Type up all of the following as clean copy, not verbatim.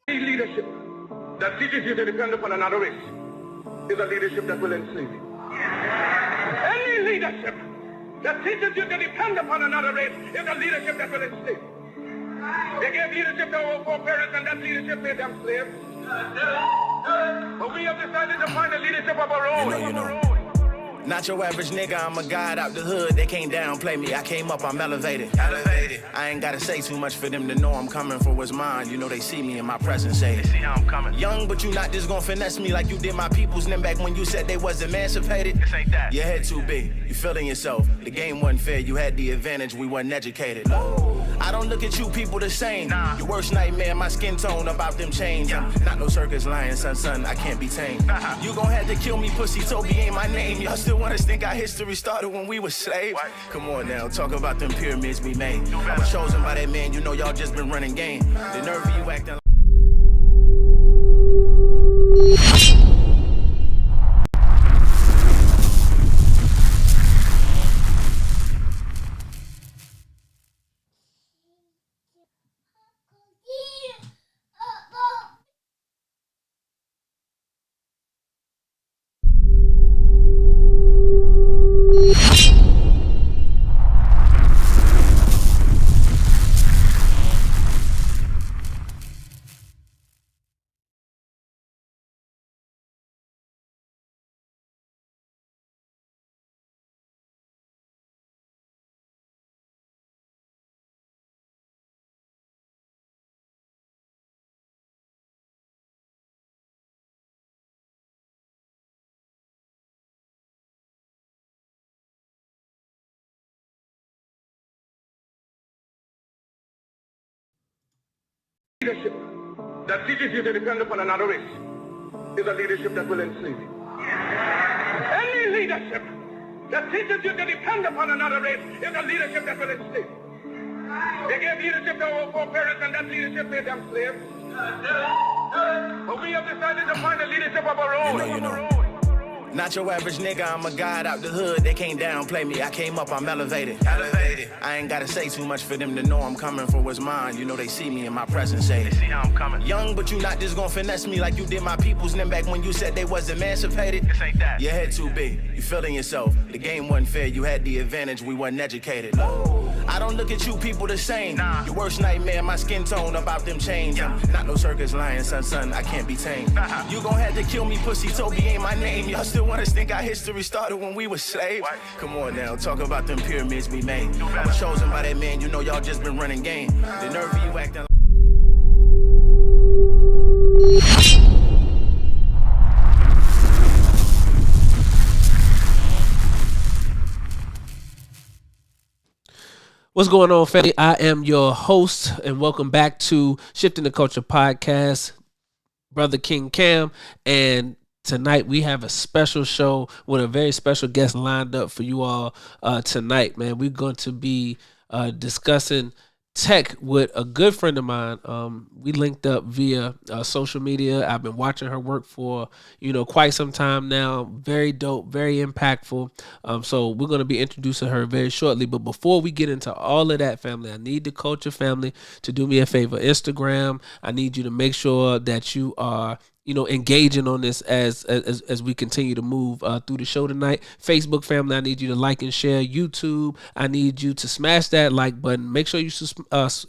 Leadership that teaches you to depend upon another race is a leadership that will enslave you. Any leadership that teaches you to depend upon another race is a leadership that will enslave you. They gave leadership to our foreparents, and that leadership made them slaves. But we have decided to find a leadership of our own. Not your average nigga, I'm a god out the hood. They can't downplay me, I came up, I'm elevated. I ain't gotta say too much for them to know I'm coming for what's mine. You know they see me in my presence, say they see how I'm coming. Young, but you not just gonna finesse me like you did my peoples. Then back when you said they was emancipated. This ain't that. Your head too big, you feeling yourself. The game wasn't fair, you had the advantage, we wasn't educated. I don't look at you people the same. Nah. Your worst nightmare, my skin tone about them chains. Yeah. Not no circus lion, son, I can't be tamed. You gon' have to kill me, pussy, Toby ain't my name. Y'all still want us think our history started when we were slaves? What? Come on now, talk about them pyramids we made. I was chosen by that man, you know y'all just been running game. The nerve of you acting like... Leadership that teaches you to depend upon another race is a leadership that will enslave you. Any leadership that teaches you to depend upon another race is a leadership that will enslave you. They gave leadership to our foreparents, and that leadership made them slaves. But we have decided to find a leadership of our own. Not your average nigga, I'm a god out the hood. They can't downplay me, I came up, I'm elevated. I ain't gotta say too much for them to know I'm coming for what's mine. You know they see me in my presence, say they see how I'm coming. Young, but you not just gonna finesse me like you did my peoples. Then back when you said they was emancipated. This ain't that. Your head too big, you feeling yourself. The game wasn't fair, you had the advantage, we wasn't educated. I don't look at you people the same. Nah. Your worst nightmare, my skin tone about them chains. Yeah. Not no circus lion, son, I can't be tamed. You gon' have to kill me, pussy, Toby ain't my name. Y'all still want us think our history started when we were slaves? What? Come on now, talk about them pyramids we made. I was chosen by that man, you know y'all just been running game. The nerve of you acting like... What's going on, family? I am your host, and welcome back to Shifting the Culture Podcast. Brother King Cam, and tonight we have a special show with a very special guest lined up for you all tonight, man. We're going to be discussing tech with a good friend of mine. We linked up via social media. I've been watching her work for, quite some time now. Very dope, very impactful. So we're going to be introducing her very shortly. But before we get into all of that, family, I need the Culture family to do me a favor. Instagram, I need you to make sure that you are engaging on this as we continue to move through the show tonight. Facebook family, I need you to like and share. YouTube, I need you to smash that like button. Make sure you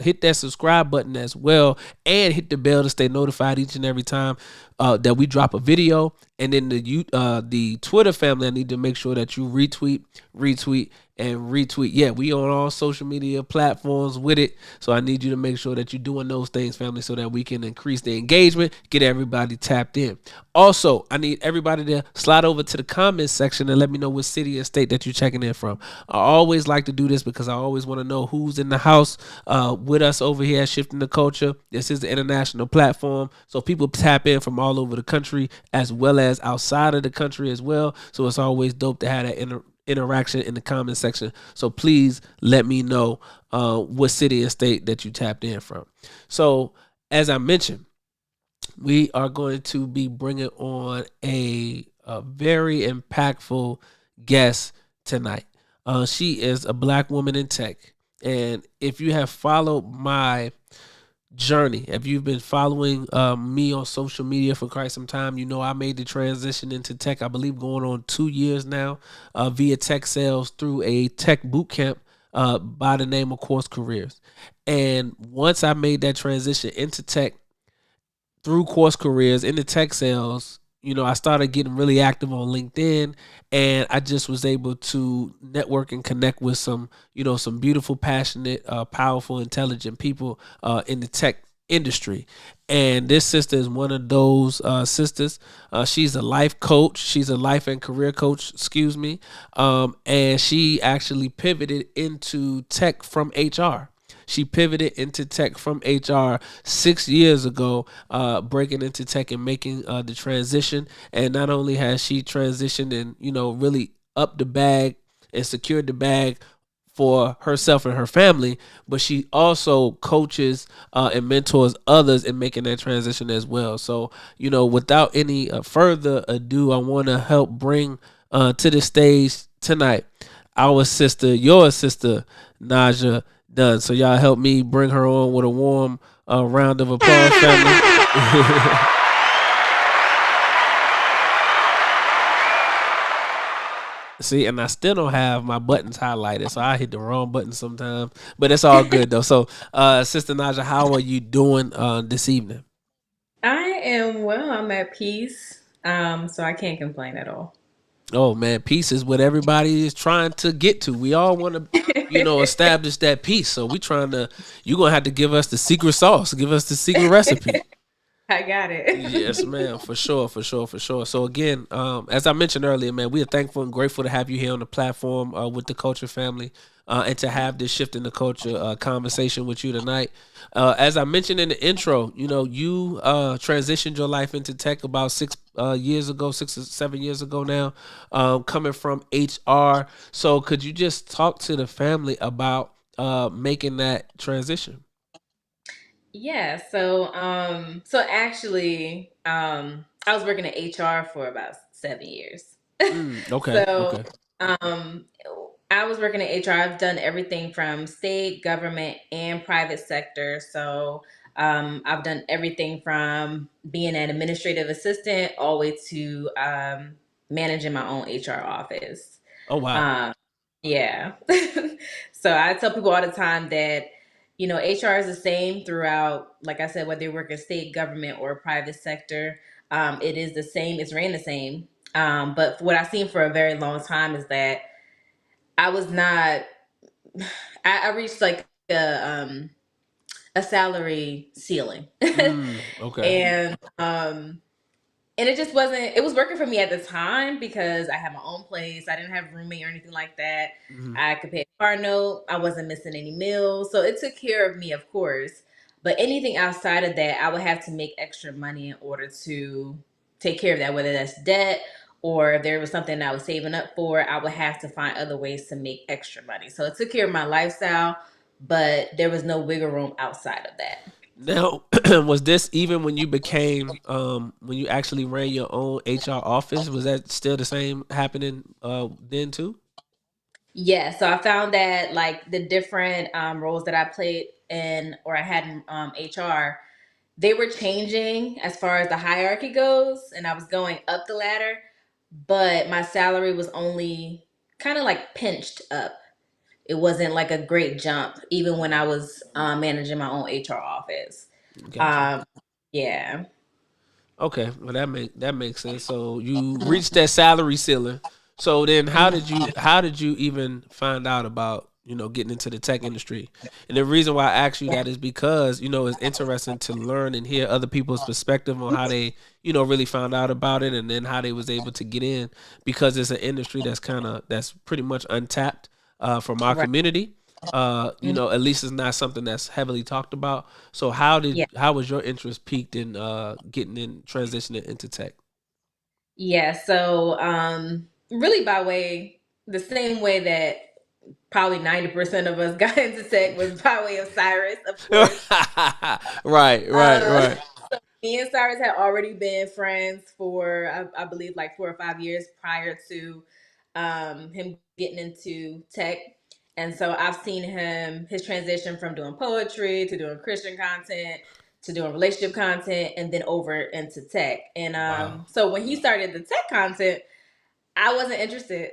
hit that subscribe button as well, and hit the bell to stay notified each and every time that we drop a video. And then the Twitter family, I need to make sure that you retweet, and retweet. Yeah, we on all social media platforms with it. So I need you to make sure that you're doing those things, family, so that we can increase the engagement, get everybody tapped in. Also, I need everybody to slide over to the comments section and let me know what city or state that you're checking in from. I always like to do this because I always want to know who's in the house with us over here at Shifting the Culture. This is the international platform, so people tap in from all over the country as well as outside of the country as well. So it's always dope to have that interaction in the comment section. So please let me know what city and state that you tapped in from. So as I mentioned, we are going to be bringing on a very impactful guest tonight. She is a Black woman in tech. And if you have followed my journey. If you've been following me on social media for quite some time, you know I made the transition into tech. I believe going on 2 years now, via tech sales through a tech boot camp by the name of Course Careers. And once I made that transition into tech through Course Careers into tech sales, you know, I started getting really active on LinkedIn, and I just was able to network and connect with some, you know, some beautiful, passionate, powerful, intelligent people in the tech industry. And this sister is one of those sisters. She's a life coach. She's a life and career coach, excuse me. And she actually pivoted into tech from HR. She pivoted into tech from HR 6 years ago, breaking into tech and making the transition. And not only has she transitioned and, you know, really upped the bag and secured the bag for herself and her family, but she also coaches and mentors others in making that transition as well. So, you know, without any further ado, I want to help bring to the stage tonight our sister, your sister, Naja Dunn. So y'all help me bring her on with a warm round of applause, family. See, and I still don't have my buttons highlighted, so I hit the wrong button sometimes. But it's all good though. So, Sister Naja, how are you doing this evening? I am well. I'm at peace. So I can't complain at all. Oh man, peace is what everybody is trying to get to. We all want to, you know, establish that peace. So we trying to. You're gonna have to give us the secret sauce. Give us the secret recipe. I got it. Yes, ma'am, for sure, for sure, for sure. So again, as I mentioned earlier, man, we are thankful and grateful to have you here on the platform with the Culture family, and to have this shift in the culture conversation with you tonight. As I mentioned in the intro, you know, you transitioned your life into tech about 6 years ago, 6 or 7 years ago now, coming from HR. So could you just talk to the family about making that transition? Yeah, so actually, I was working at HR for about 7 years. Okay, So okay. um I was working at HR. I've done everything from state, government, and private sector. So I've done everything from being an administrative assistant all the way to managing my own HR office. Oh wow. Um, yeah. So I tell people all the time that, HR is the same throughout, like I said, whether you work in state government or private sector, it is the same, it's ran the same. But what I've seen for a very long time is that I was not, I reached like a salary ceiling. Okay. And and it just wasn't, it was working for me at the time because I had my own place. I didn't have a roommate or anything like that. Mhm. I could pay a car note. I wasn't missing any meals. So it took care of me, of course. But anything outside of that, I would have to make extra money in order to take care of that, whether that's debt or if there was something I was saving up for, I would have to find other ways to make extra money. So it took care of my lifestyle, but there was no wiggle room outside of that. Now, was this even when you became when you actually ran your own HR office? Was that still the same happening then too? Yeah, so I found that like the different roles that I played in or I had in HR, they were changing as far as the hierarchy goes, and I was going up the ladder, but my salary was only kind of like pinched up. It wasn't like a great jump, even when I was managing my own HR office. Gotcha. Um, yeah. Okay, well that makes sense. So you reached that salary ceiling. So then, how did you even find out about, you know, getting into the tech industry? And the reason why I ask you that is because, you know, it's interesting to learn and hear other people's perspective on how they, you know, really found out about it, and then how they was able to get in, because it's an industry that's pretty much untapped from our Right. community. You Mhm. know, at least it's not something that's heavily talked about. So Yeah. how was your interest peaked in getting in transitioning into tech? Yeah. So, really by way, the same way that probably 90% of us got into tech was by way of Cyrus, of course. Right, right, Uh, right. Me and Cyrus had already been friends for, I believe, like 4 or 5 years prior to him getting into tech. And so I've seen his transition from doing poetry to doing Christian content to doing relationship content and then over into tech. And Wow. so when he started the tech content, I wasn't interested.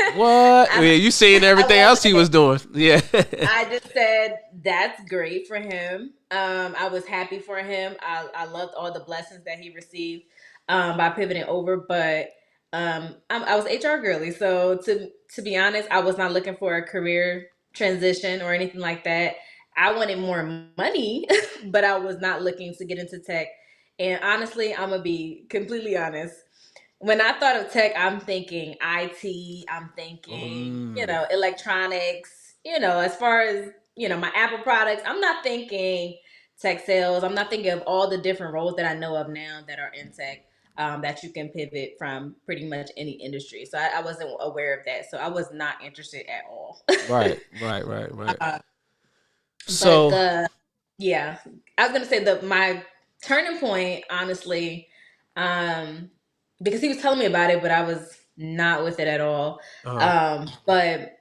What? Yeah, I, you seen I everything else he wasn't. was doing. Yeah. I just said that's great for him. I was happy for him. I loved all the blessings that he received by pivoting over. But I was HR girly, so to be honest, I was not looking for a career transition or anything like that. I wanted more money, but I was not looking to get into tech. And honestly, I'm gonna be completely honest. When I thought of tech, I'm thinking IT, I'm thinking, Mm, electronics, as far as, my Apple products, I'm not thinking tech sales. I'm not thinking of all the different roles that I know of now that are in tech, that you can pivot from pretty much any industry. So I wasn't aware of that. So I was not interested at all. right, right, right, right. Uh, but So, yeah, I was gonna say my turning point, honestly, um, because he was telling me about it, but I was not with it at all. uh, But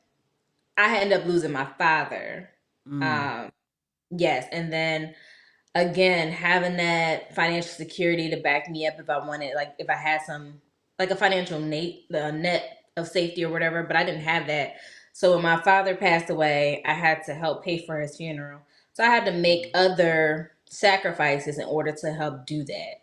I ended up losing my father. mm, Um, yes, and then again, having that financial security to back me up if I wanted, like if I had some, like a financial net of safety or whatever, but I didn't have that. So when my father passed away, I had to help pay for his funeral. So I had to make other sacrifices in order to help do that.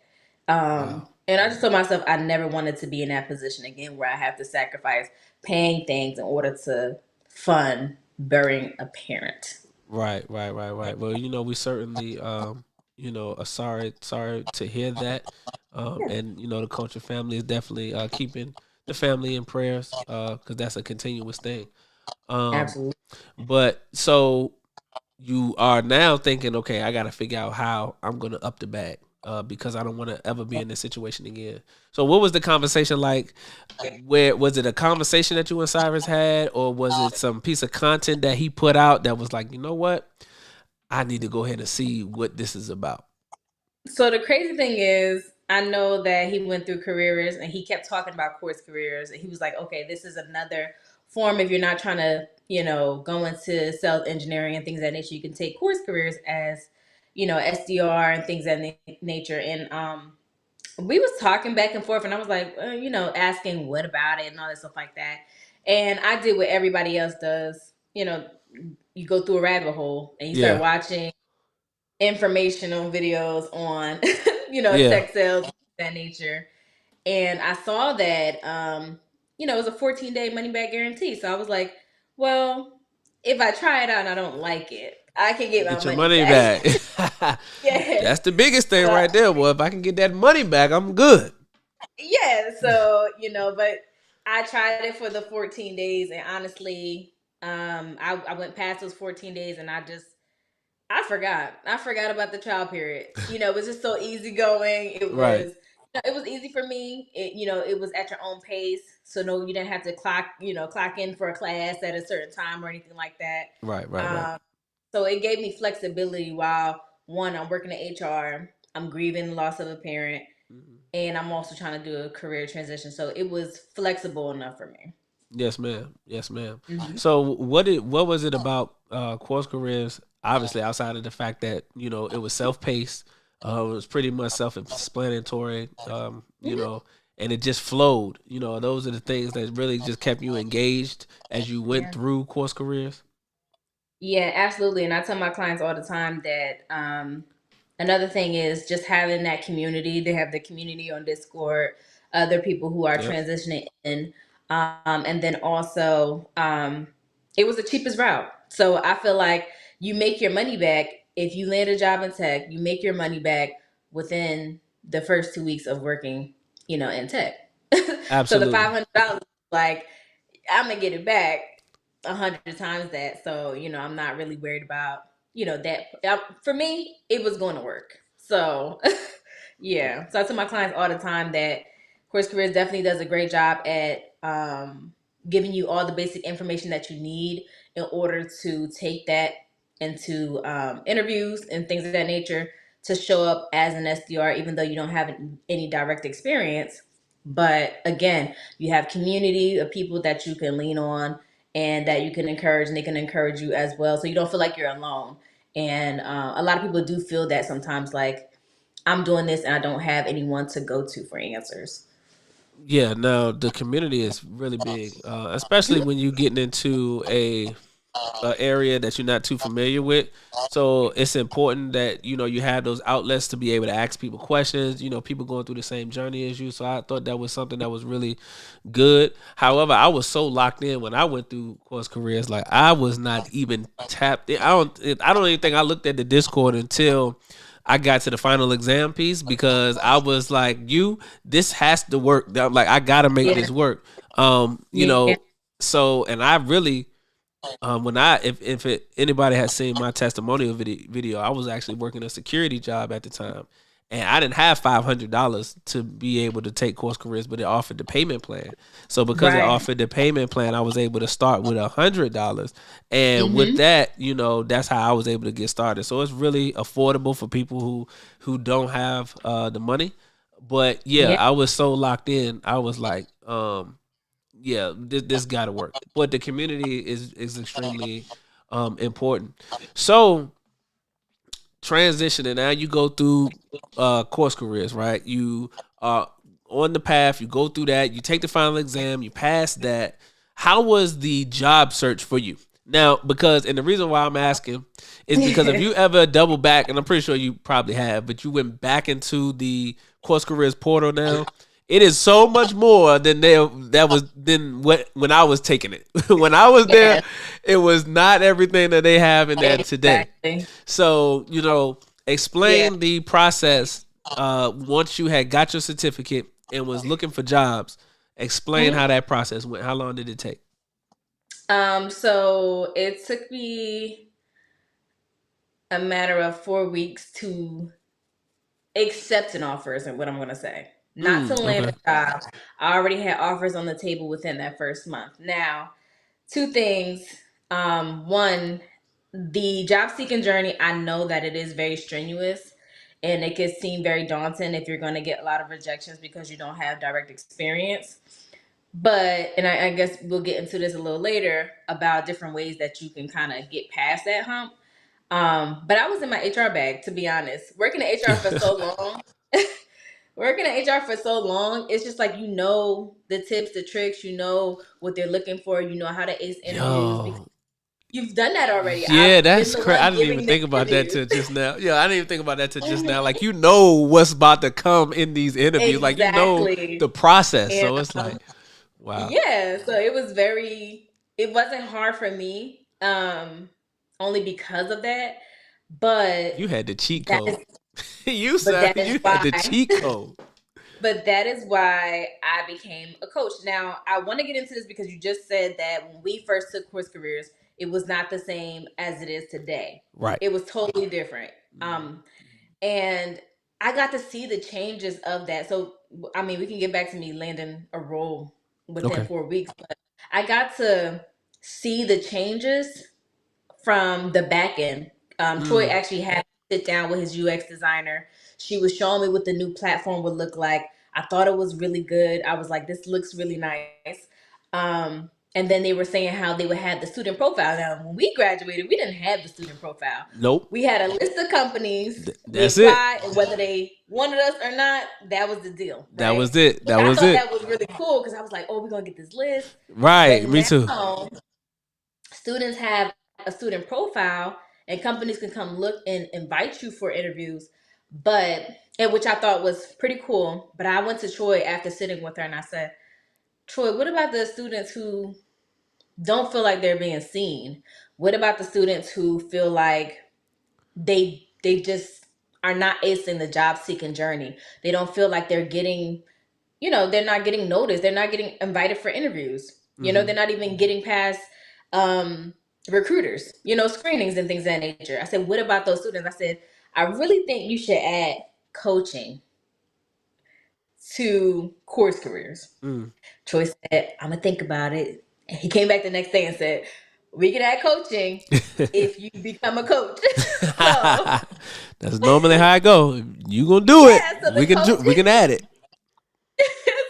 wow. And I just told myself I never wanted to be in that position again where I have to sacrifice paying things in order to fund burying a parent. Right, right, right, right. Well, we certainly, are sorry to hear that. Yeah, And the culture family is definitely keeping the family in prayers, because that's a continuous thing. Um, absolutely. but so you are now thinking, okay, I got to figure out how I'm going to up the bag, because I don't want to ever be in this situation again. So, what was the conversation like? Where was it a conversation that you and Cyrus had, or was it some piece of content that he put out that was like, you know what, I need to go ahead and see what this is about? So the crazy thing is, I know that he went through careers and he kept talking about course careers. And he was like, okay, this is another form if you're not trying to, go into sales engineering and things of that nature. You can take course careers as, SDR and things of that nature. And we was talking back and forth, and I was like, asking what about it and all that stuff like that. And I did what everybody else does. You go through a rabbit hole and you start Yeah, watching informational videos on yeah. tech sales, that nature. And I saw that it was a 14-day money back guarantee. So I was like, well, if I try it out and I don't like it, I can get my Get your money money back. back. Yes. That's the biggest thing So right there. Well, if I can get that money back, I'm good. yeah, so but I tried it for the 14 days, and honestly, I went past those 14 days and I forgot. I forgot about the trial period. It was just so easygoing. Right, It was easy for me. It was at your own pace. So no, you didn't have to clock in for a class at a certain time or anything like that. right, right, right. Um, so it gave me flexibility while one, I'm working in HR, I'm grieving the loss of a parent, Mhm. and I'm also trying to do a career transition. So it was flexible enough for me. Yes, ma'am. Yes, ma'am. Mhm. So, what was it about course careers? Obviously, outside of the fact that it was self paced, it was pretty much self explanatory. Mhm. And it just flowed. Those are the things that really just kept you engaged as you went Yeah. through course careers. Yeah, absolutely. And I tell my clients all the time that another thing is just having that community. They have the community on Discord, other people who are Yep. transitioning in. And then also, it was the cheapest route. So I feel like you make your money back. If you land a job in tech, you make your money back within the first 2 weeks of working, in tech. So the Absolutely. $500, like, I'm gonna get it back 100 times that. So I'm not really worried about that. For me, it was going to work. So yeah. So I tell my clients all the time that Course Careers definitely does a great job at giving you all the basic information that you need in order to take that into interviews and things of that nature to show up as an SDR, even though you don't have any direct experience. But again, you have community of people that you can lean on, and that you can encourage, and they can encourage you as well. So you don't feel like you're alone. And a lot of people do feel that sometimes, like, I'm doing this and I don't have anyone to go to for answers. Yeah, now the community is really big, especially when you're getting into a area that you're not too familiar with. So it's important that you have those outlets to be able to ask people questions. People going through the same journey as you. So I thought that was something that was really good. However, I was so locked in when I went through course careers, like I was not even tapped in. I don't even think I looked at the Discord until I got to the final exam piece, because I was like, this has to work. I'm like, I gotta make Yeah. this work. Yeah. So, and I really, when I, if anybody has seen my testimonial video, I was actually working a security job at the time, and I didn't have $500 to be able to take course careers, but it offered the payment plan. So because it Right. offered the payment plan, I was able to start with $100, and with that, that's how I was able to get started. So it's really affordable for people who don't have the money. But yeah, Yeah. I was so locked in. I was like, yeah, this got to work. But the community is extremely important. So transitioning now, you go through course careers, right? You are on the path. You go through that. You take the final exam. You pass that. How was the job search for you? Now, and the reason why I'm asking is because if you ever double back, and I'm pretty sure you probably have, but you went back into the course careers portal now. It is so much more than when I was taking it. When I was there, Yeah. it was not everything that they have in there today. Exactly. So, explain Yeah. the process once you had got your certificate and was looking for jobs. Explain how that process went. How long did it take? So it took me a matter of 4 weeks to accept an offer, is what I'm going to say. Not to land Okay. a job. I already had offers on the table within that first month. Now, two things. One, the job seeking journey, I know that it is very strenuous and it can seem very daunting if you're going to get a lot of rejections because you don't have direct experience. But, and I guess we'll get into this a little later about different ways that you can kind of get past that hump. But I was in my HR bag, to be honest. Working in HR for so long, it's just like the tips, the tricks, what they're looking for, how to ace interviews because Yo. you've done that already. Yeah, I've been that's the crazy. one I didn't even giving the think about that interviews. till just now. Yeah, I didn't even think about that till just now. Like, what's about to come in these interviews. Like, Exactly. the process. And So it's like, wow. yeah, so it wasn't hard for me, only because of that. But You had the cheat that is code. You but said that is you had why the cheat code. but that is why I became a coach. Now, I want to get into this because you just said that when we first took course careers, it was not the same as it is today. Right. It was totally different. And I got to see the changes of that. So, I mean, we can get back to me landing a role within Okay. 4 weeks, but I got to see the changes from the back end. Troy actually had to sit down with his UX designer. She was showing me what the new platform would look like. I thought it was really good. I was like, this looks really nice. And then they were saying how they would have the student profile. Now, when we graduated, we didn't have the student profile. Nope. We had a list of companies. We That's it. applied, and whether they wanted us or not, that was the deal. That right? was it. That I was thought it. that was really cool because I was like, oh, we're going to get this list. Right. But Me too. now, students have a student profile and companies can come look and invite you for interviews, and which I thought was pretty cool. But I went to Troy after sitting with her and I said, Troy, what about the students who don't feel like they're being seen? What about the students who feel like they just are not acing the job seeking journey? They don't feel like they're getting, they're not getting noticed. They're not getting invited for interviews. They're not even getting past recruiters, screenings and things of that nature. I said, what about those students? I said, I really think you should add coaching to course careers. Troy said, I'm gonna think about it. And he came back the next day and said, we can add coaching if you become a coach. So That's normally how I go. If you gonna do it. yeah, so We can add it.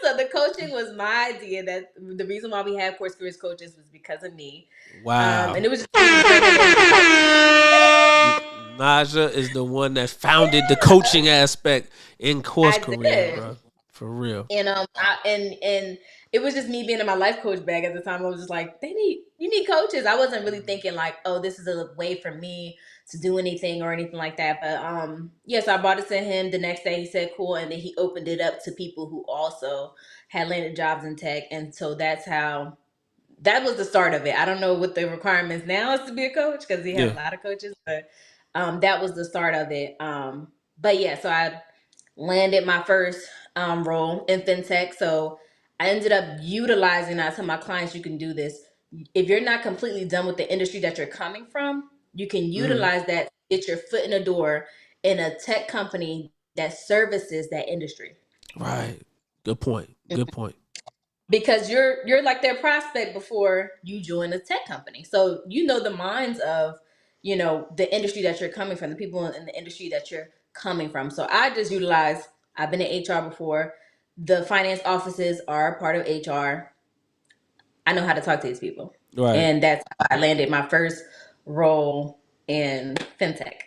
so the coaching coaching was my idea. That the reason why we have Course Careers coaches was because of me. Wow. And it was just bringing in. Naja is the one that founded the coaching aspect in Course I Careers, did. bro. For real. And and it was just me being in my life coach bag at the time. I was just like, you need coaches. I wasn't really thinking like, oh, this is a way for me to do anything or anything like that. But yes, I brought it to him. The next day he said cool, and then he opened it up to people who also had landed jobs in tech. And so that was the start of it. I don't know what the requirements now is to be a coach because he has a lot of coaches, but that was the start of it. But yeah, so I landed my first role in fintech. So I ended up utilizing. I tell my clients, you can do this. If you're not completely done with the industry that you're coming from, you can utilize that to get your foot in the door in a tech company that services that industry. Right. Good point. Good point. Because you're like their prospect before you join a tech company. So you know the minds of, the industry that you're coming from, the people in the industry that you're coming from. So I just utilize, I've been in HR before. The finance offices are a part of HR. I know how to talk to these people. Right. And that's how I landed my first role in fintech.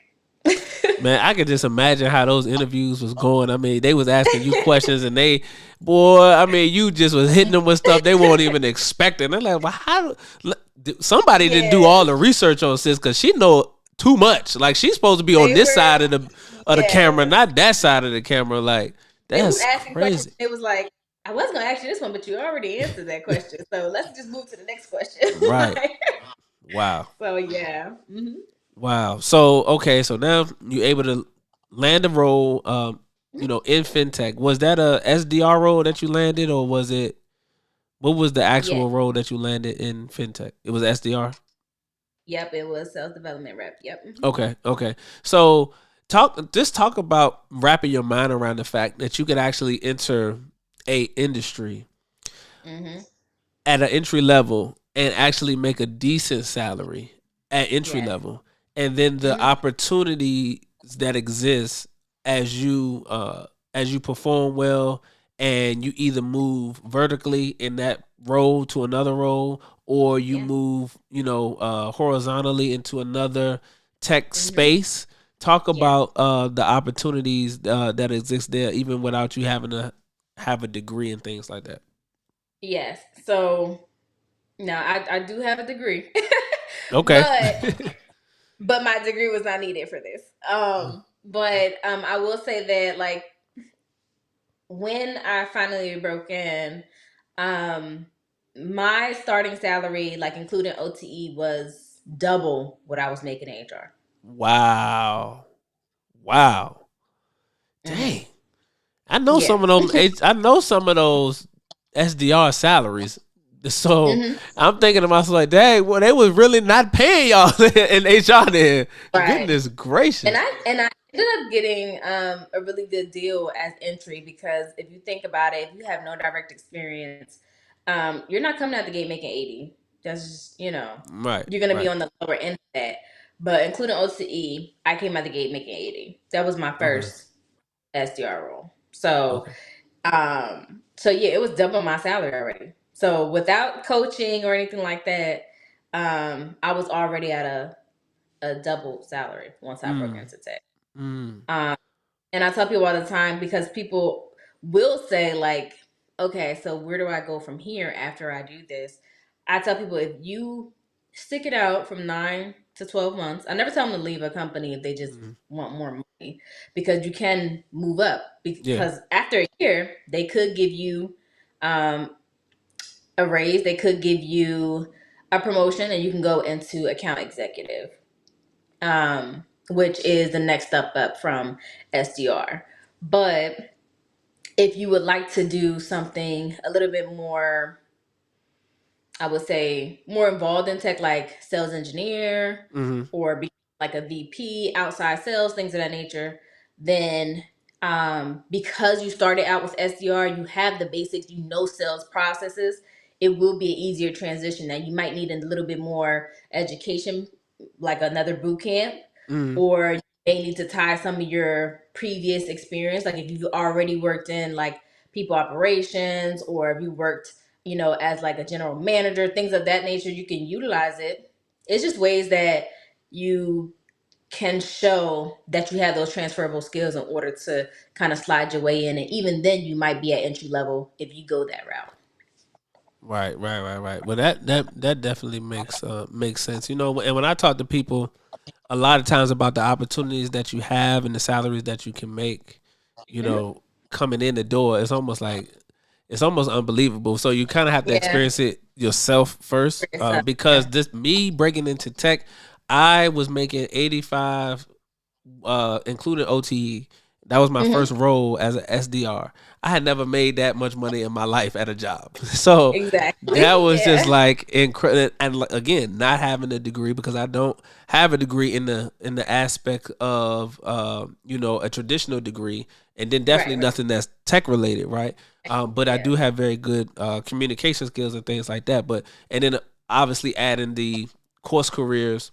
Man, I could just imagine how those interviews was going. I mean, they was asking you questions, and you just was hitting them with stuff they weren't even expecting. They're like, well, somebody didn't do all the research on sis because she know too much. Like she's supposed to be on this side of the camera, not that side of the camera. Like that's crazy. It was like, I was gonna ask you this one, but you already answered that question. So let's just move to the next question. Right. Wow. So yeah. Mm-hmm. Wow. So okay. So now you're able to land a role, in fintech. Was that a SDR role that you landed, or was it? What was the actual role that you landed in fintech? It was SDR. Yep, it was sales development rep. Yep. Mm-hmm. Okay. So talk about wrapping your mind around the fact that you could actually enter a industry at an entry level and actually make a decent salary at entry level. And then the opportunities that exist as you perform well, and you either move vertically in that role to another role, or you move, horizontally into another tech space. Talk about the opportunities that exist there, even without you having to have a degree and things like that. Yes. So now I do have a degree. Okay. But my degree was not needed for this. But I will say that like when I finally broke in, my starting salary, like including OTE, was double what I was making in HR. Wow. Dang. I know some of those. I know some of those SDR salaries. So I'm thinking to myself like, dang, well, they was really not paying y'all in HR there. Right. Goodness gracious. And I ended up getting a really good deal as entry, because if you think about it, if you have no direct experience, you're not coming out the gate making 80. That's just, right. You're going to be on the lower end of that. But including OCE, I came out the gate making 80. That was my first SDR role. So, it was double my salary already. So without coaching or anything like that, I was already at a double salary once I broke into tech. And I tell people all the time, because people will say like, okay, so where do I go from here after I do this? I tell people, if you stick it out from 9 to 12 months, I never tell them to leave a company if they just want more money, because you can move up. Because after a year, they could give you a raise, they could give you a promotion, and you can go into account executive, which is the next step up from SDR. But if you would like to do something a little bit more, I would say more involved in tech, like sales engineer, or be like a VP, outside sales, things of that nature, then because you started out with SDR, you have the basics, sales processes, it will be an easier transition. Now you might need a little bit more education, like another boot camp, or you may need to tie some of your previous experience. Like if you've already worked in like people operations, or if you worked, as like a general manager, things of that nature, you can utilize it. It's just ways that you can show that you have those transferable skills in order to kind of slide your way in. And even then you might be at entry level if you go that route. Right. Well, that definitely makes sense. And when I talk to people, a lot of times about the opportunities that you have and the salaries that you can make, Hmm. coming in the door, it's almost unbelievable. So you kind of have to Yeah. experience it yourself first, For yourself. because Yeah. this me breaking into tech, I was making 85, including OTE. That was my Hmm. first role as an SDR. I had never made that much money in my life at a job. So that Exactly. was just Yeah. like incredible. And again, not having a degree, because I don't have a degree in the aspect of a traditional degree, and then definitely Right. nothing that's tech related, right? But I Yeah. do have very good communication skills and things like that. But and then obviously adding the course careers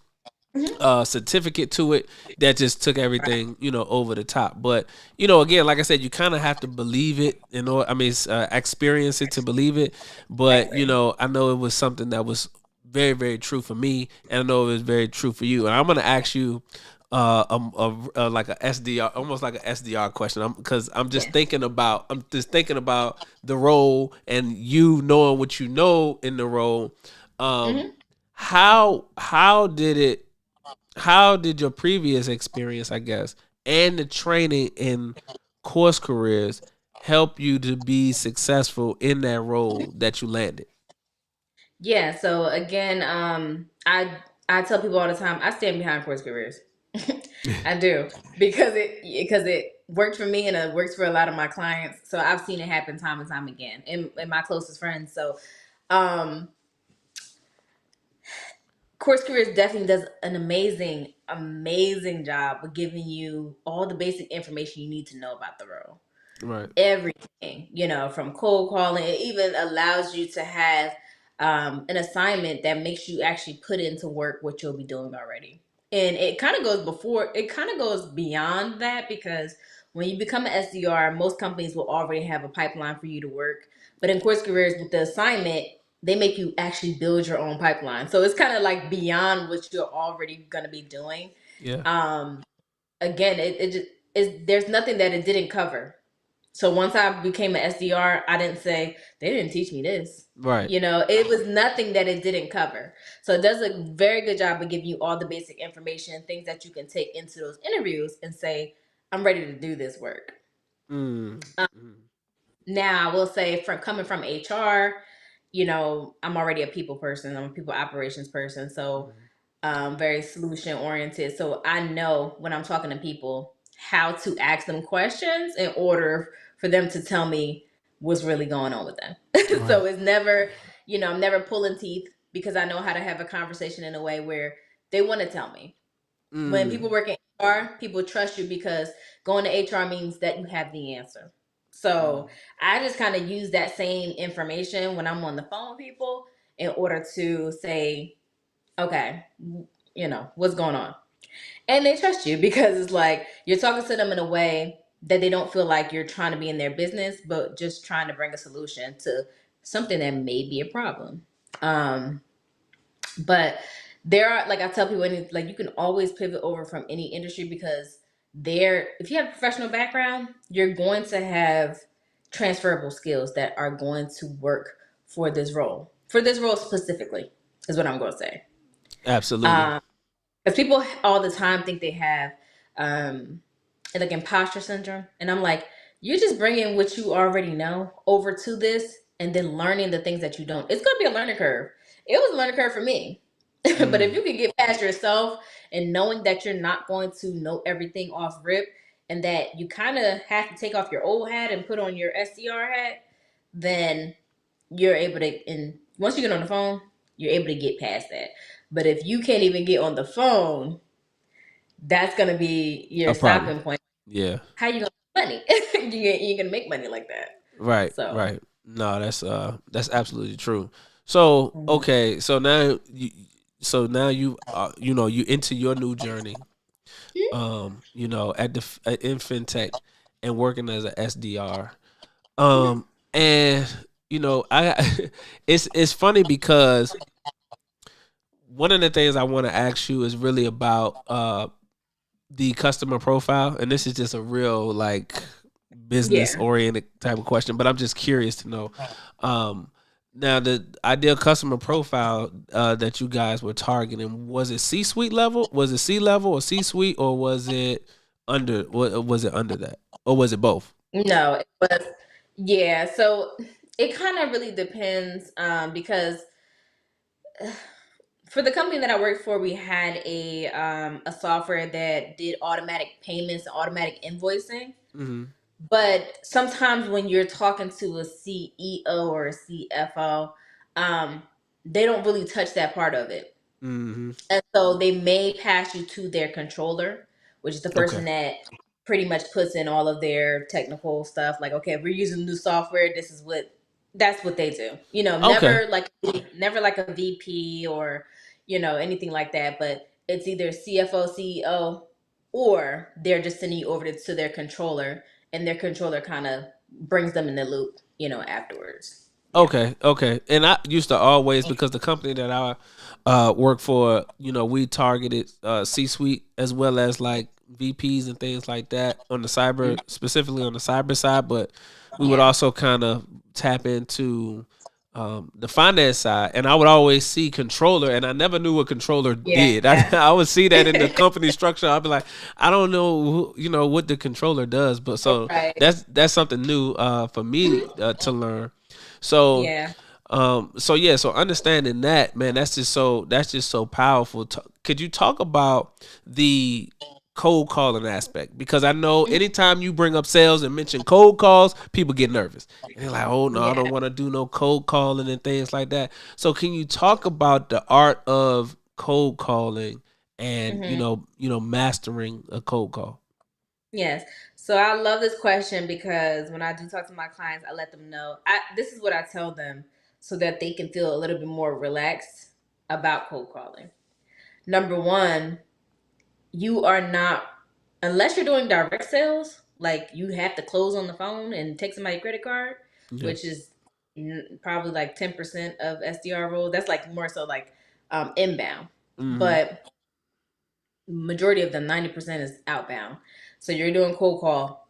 Hmm. certificate to it, that just took Right. everything over the top. But again, like I said, you kind of have to believe it in order. I mean, experience it to believe it. But Exactly. I know it was something that was very, very true for me, and I know it was very true for you. And I'm gonna ask you like a SDR, almost like a SDR question, because Yeah. I'm just thinking about the role and you knowing what you know in the role. um Hmm. how did your previous experience, I guess, and the training in course careers help you to be successful in that role that you landed? Yeah. So again, I tell people all the time, I stand behind course careers. I do, because it worked for me and it works for a lot of my clients. So I've seen it happen time and time again, and my closest friends. So um Course Careers definitely does an amazing job of giving you all the basic information you need to know about the role. Right. Everything, from cold calling. It even allows you to have an assignment that makes you actually put into work what you'll be doing already. And it kind of goes beyond that, because when you become an SDR, most companies will already have a pipeline for you to work. But in Course Careers, with the assignment, they make you actually build your own pipeline. So it's kind of like beyond what you're already going to be doing. Yeah. Um, Again, it just there's nothing that it didn't cover. So once I became an SDR, I didn't say they didn't teach me this. Right. It was nothing that it didn't cover. So it does a very good job of giving you all the basic information, things that you can take into those interviews and say, I'm ready to do this work. Mm. Um, Mm. Now, I will say, from coming from HR, I'm already a people person. I'm a people operations person. So Mm. very solution oriented. So I know when I'm talking to people how to ask them questions in order for them to tell me what's really going on with them. Right. So it's never, I'm never pulling teeth, because I know how to have a conversation in a way where they want to tell me. When Mm. people work in HR, people trust you because going to HR means that you have the answer. So Mm. I just kind of use that same information when I'm on the phone with people in order to say, okay, what's going on? And they trust you because it's like you're talking to them in a way that they don't feel like you're trying to be in their business, but just trying to bring a solution to something that may be a problem. Um, but there are, like I tell people, like, you can always pivot over from any industry, because if you have a professional background, you're going to have transferable skills that are going to work for this role specifically, is what I'm going to say. Absolutely. Um, because people all the time think they have um like imposter syndrome, and I'm like, you're just bringing what you already know over to this and then learning the things that you don't. It's going to be a learning curve. It was a learning curve for me. But if Mm. you can get past yourself and knowing that you're not going to know everything off rip, and that you kind of have to take off your old hat and put on your SDR hat, then you're able to, and once you get on the phone, you're able to get past that. But if you can't even get on the phone, that's gonna be your A problem. stopping point. Yeah. How you gonna make money? You ain't gonna make money like that. Right. So Right. No, that's absolutely true. So mhm. okay, so now you you into your new journey, at in fintech and working as a SDR. And I it's funny because one of the things I want to ask you is really about the customer profile, and this is just a real like business Yeah. oriented type of question, but I'm just curious to know. Um, Now, the ideal customer profile that you guys were targeting, was it C suite level? Was it C level or C suite, or was it was it under that, or was it both? No, it was, yeah. So it kind of really depends, because for the company that I worked for, we had a software that did automatic payments, automatic invoicing. Hmm. But sometimes when you're talking to a CEO or a CFO, um, they don't really touch that part of it. Hmm. And so they may pass you to their controller, which is the Okay. person that pretty much puts in all of their technical stuff. Like, okay, if we're using new software, that's what they do. Okay. Never like a VP or, anything like that. But it's either CFO, CEO, or they're just sending you over to their controller, and their controller kind of brings them in the loop, afterwards. Yeah. Okay, okay. And I used to always, because the company that I work for, we targeted C-suite as well as like VPs and things like that on the cyber, specifically on the cyber side. But we would Yeah. also kind of tap into the finance side, and I would always see controller, and I never knew what controller did. Yeah. I would see that in the company structure. I'd be like, I don't know, what the controller does, but so Right. that's something new for me to learn. So, Yeah. so understanding that, man, that's just so powerful. Could you talk about the cold calling aspect? Because I know anytime you bring up sales and mention cold calls, people get nervous. And they're like, "Oh no, I don't Yeah. want to do no cold calling and things like that." So, can you talk about the art of cold calling and Hmm. mastering a cold call? Yes. So I love this question because when I do talk to my clients, I let them know. This is what I tell them so that they can feel a little bit more relaxed about cold calling. Number one, you are not, unless you're doing direct sales, like you have to close on the phone and take somebody's credit card, Yeah. which is probably like 10% of SDR role. That's like more so like inbound. Mm-hmm. But majority of them, 90% is outbound. So you're doing cold call,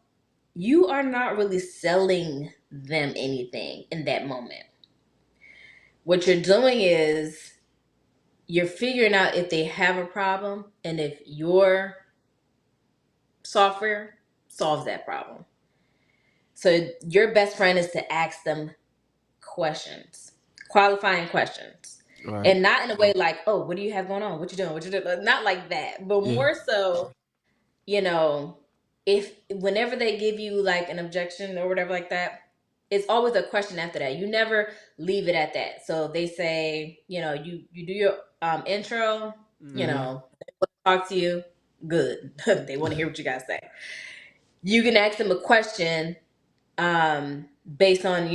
you are not really selling them anything in that moment. What you're doing is you're figuring out if they have a problem and if your software solves that problem. So your best friend is to ask them questions, qualifying questions. Right. And not in a way like, oh, what do you have going on? What you doing? What you doing? Not like that, but Yeah. more so, you know, if whenever they give you like an objection or whatever like that, it's always a question after that. You never leave it at that. So they say, you do your intro, Mm-hmm. talk to you, good. They want to hear what you guys say. You can ask them a question based on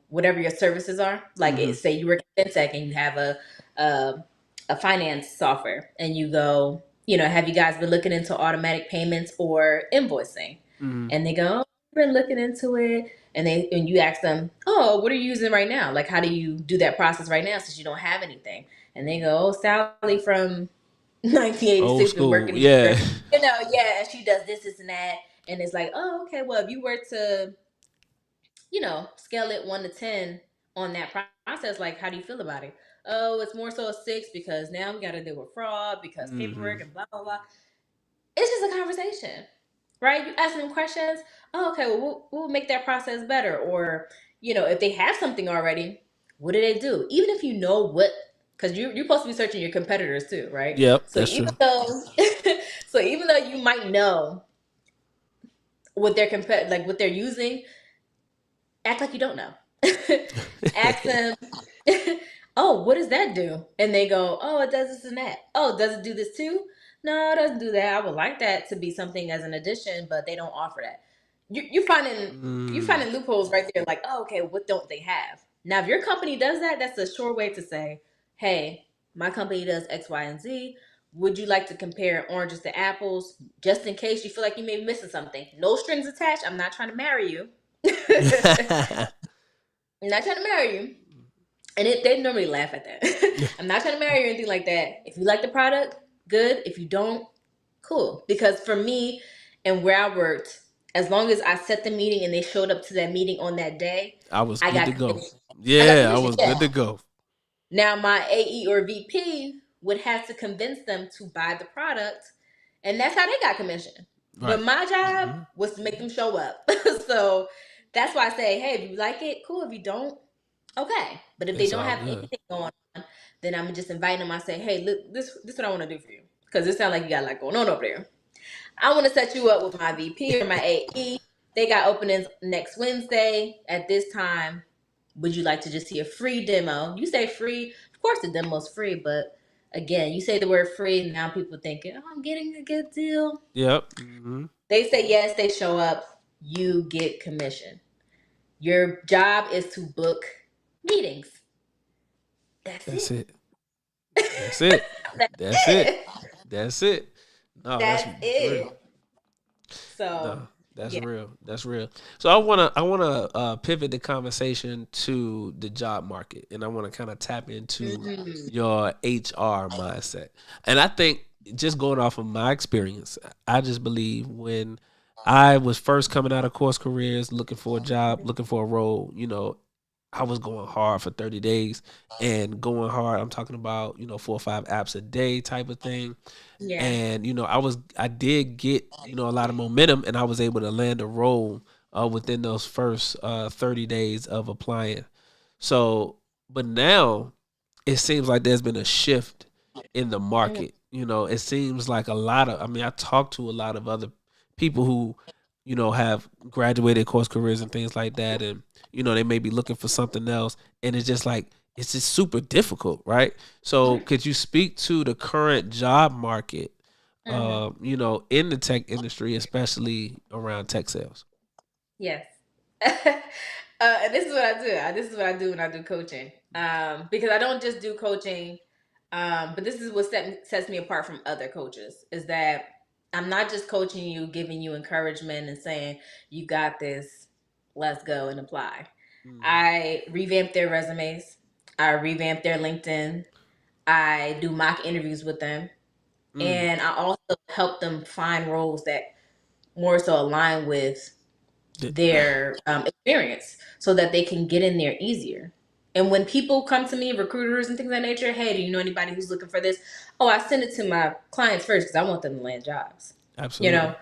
whatever your services are. Like Mm-hmm. say you work in fintech and you have a a finance software, and you go, have you guys been looking into automatic payments or invoicing? Mm-hmm. And they go, oh, I've been looking into it. And you ask them, oh, what are you using right now? Like, how do you do that process right now since you don't have anything? And they go, oh, Sally from Old 1986 been school. working Yeah. here. Yeah, and she does this and that. And it's like, oh, okay, well, if you were to scale it 1 to 10 on that process, like, how do you feel about it? Oh, it's more so a 6 because now we got to deal with fraud because Mm-hmm. paperwork and blah, blah, blah. It's just a conversation, right? You ask them questions. Oh, okay, well, we'll make that process better. Or, if they have something already, what do they do? Even if you know what, because you're supposed to be searching your competitors too, right? Yep, So that's even true. though, so even though you might know what what they're using, act like you don't know. Ask them, oh, what does that do? And they go, oh, it does this and that. Oh, does it do this too? No, it doesn't do that. I would like that to be something as an addition, but they don't offer that. You Mm, finding loopholes right there. Like, oh, okay, what don't they have? Now, if your company does that, that's a sure way to say, hey, my company does X, Y, and Z. Would you like to compare oranges to apples, just in case you feel like you may be missing something? No strings attached. I'm not trying to marry you. I'm not trying to marry you. And they normally laugh at that. I'm not trying to marry you or anything like that. If you like the product, good. If you don't, cool. Because for me and where I worked, as long as I set the meeting and they showed up to that meeting on that day, I was I good got to go. commission. I got Yeah, I commission. was Yeah. good to go. Now my AE or VP would have to convince them to buy the product, and that's how they got commission. Right. But my job was to make them show up. So that's why I say, hey, if you like it, cool. If you don't, okay. But if they It's don't all have good. anything going on, then I'm just inviting them. I say, hey, look, this is what I want to do for you, because it sounds like you got a lot going on over there. I want to set you up with my VP or my AE. They got openings next Wednesday at this time. Would you like to just see a free demo? You say free, of course the demo's free, but again, you say the word free, now people thinking, oh, I'm getting a good deal. Yep. They say yes, they show up, you get commission. Your job is to book meetings. That's That's it. it. That's it. That's That's it. it. That's it. No, That's that's real. it. So No, that's yeah. real. That's real. So I wanna pivot the conversation to the job market, and I want to kind of tap into Mhm. your HR mindset. And I think, just going off of my experience, I just believe when I was first coming out of course careers, looking for a job, looking for a role, I was going hard for 30 days, and going hard, I'm talking about, 4 or 5 apps a day type of thing. Yeah. And I did get a lot of momentum, and I was able to land a role within those first 30 days of applying. So, but now it seems like there's been a shift in the Mhm. market. It seems like I mean, I talked to a lot of other people who, have graduated course careers and things like that. And, they may be looking for something else. And it's just like, it's just super difficult, right? So could you speak to the current job market, Mhm. in the tech industry, especially around tech sales? Yes. And this is what I do. This is what I do when I do coaching. Because I don't just do coaching, but this is what sets me apart from other coaches, is that I'm not just coaching you, giving you encouragement and saying, you got this, let's go and apply. Mhm. I revamp their resumes. I revamp their LinkedIn. I do mock interviews with them. Mm. And I also help them find roles that more so align with Th- their experience so that they can get in there easier. And when people come to me, recruiters and things of that nature, hey, do you know anybody who's looking for this? Oh, I send it to my clients first because I want them to land jobs. You Absolutely. know,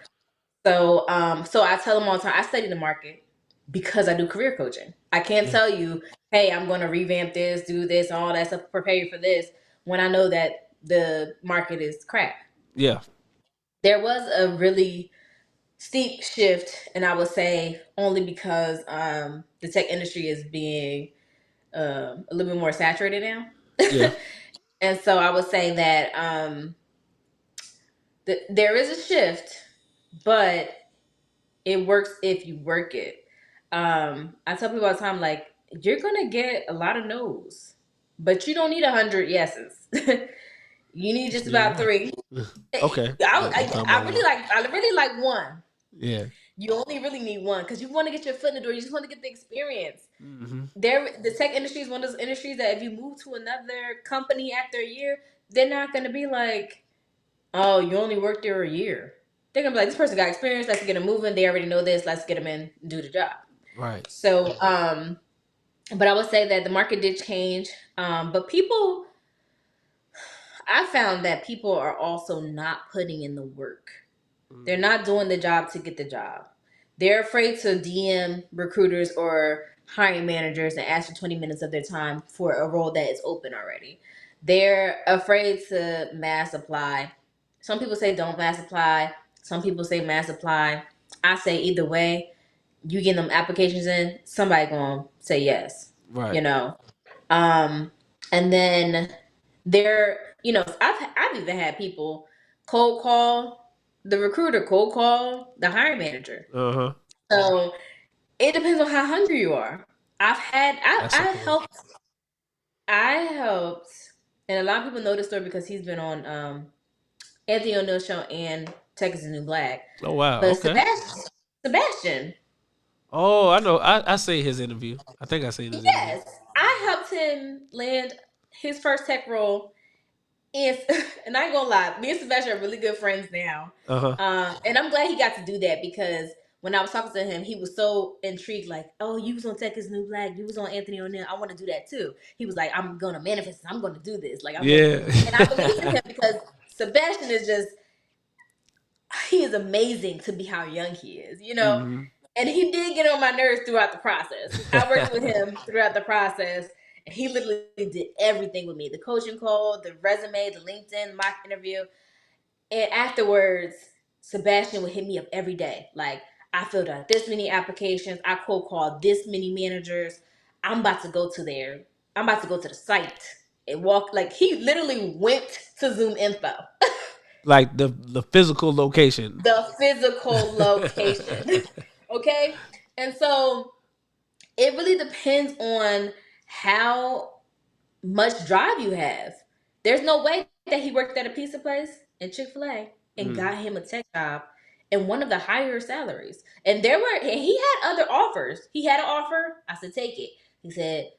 so I tell them all the time, I study the market because I do career coaching. I can't Yeah. tell you, hey, I'm going to revamp this, do this, all that stuff, prepare you for this, when I know that the market is crap. Yeah. There was a really steep shift, and I would say only because the tech industry is being a little bit more saturated now. Yeah. And so I would say that there is a shift, but it works if you work it. I tell people all the time, like, you're gonna get a lot of no's, but you don't need 100 yeses. You need Just just need about one. three. Okay. I'm talking about one. I really like one. Yeah. You only really need one because you want to get your foot in the door. You just want to get the experience. Hmm. The tech industry is one of those industries that if you move to another company after a year, they're not going to be like, oh, you only worked there a year. They're going to be like, this person got experience. Let's get them moving. They already know this. Let's get them in and do the job. Right. So, but I would say that the market did change. But I found that people are also not putting in the work. They're Hmm. not doing the job to get the job. They're afraid to DM recruiters or hiring managers and ask for 20 minutes of their time for a role that is open already. They're afraid to mass apply. Some people say don't mass apply. Some people say mass apply. I say either way, you get them applications in, somebody gonna say yes. Right. You know. Um, and then I've even had people cold call the recruiter, cold call the hiring manager. Uh huh. So it depends on how hungry you are. That's a point. I helped, and a lot of people know this story because he's been on Anthony O'Neill show and Texas is New Black. Oh wow. But Okay. Sebastian, Oh, I know. I seen his interview. I think I seen his interview. Yes, I helped him land his first tech role. And, and I ain't gonna lie, me and Sebastian are really good friends now. Uh huh. And I'm glad he got to do that because when I was talking to him, he was so intrigued, like, oh, you was on Tech is New Black, you was on Anthony O'Neill. I want to do that too. He was like, I'm gonna manifest, I'm gonna do this. Like I'm gonna Yeah. and I believe in him because Sebastian is just he is amazing to be how young he is, you know? hmm And he did get on my nerves throughout the process. I worked with him throughout the process, and he literally did everything with me: the coaching call, the resume, the LinkedIn mock interview. And afterwards, Sebastian would hit me up every day. Like, I filled out this many applications. I cold called this many managers. I'm about to go to their. I'm about to go to the site and walk. Like he literally went to Zoom Info, Like the physical location. the physical location. Okay, and so it really depends on how much drive you have. There's no way that he worked at a pizza place and Chick-fil-A and Mm. got him a tech job and one of the higher salaries. And there were and he had other offers. He had an offer. I said, take it. He said,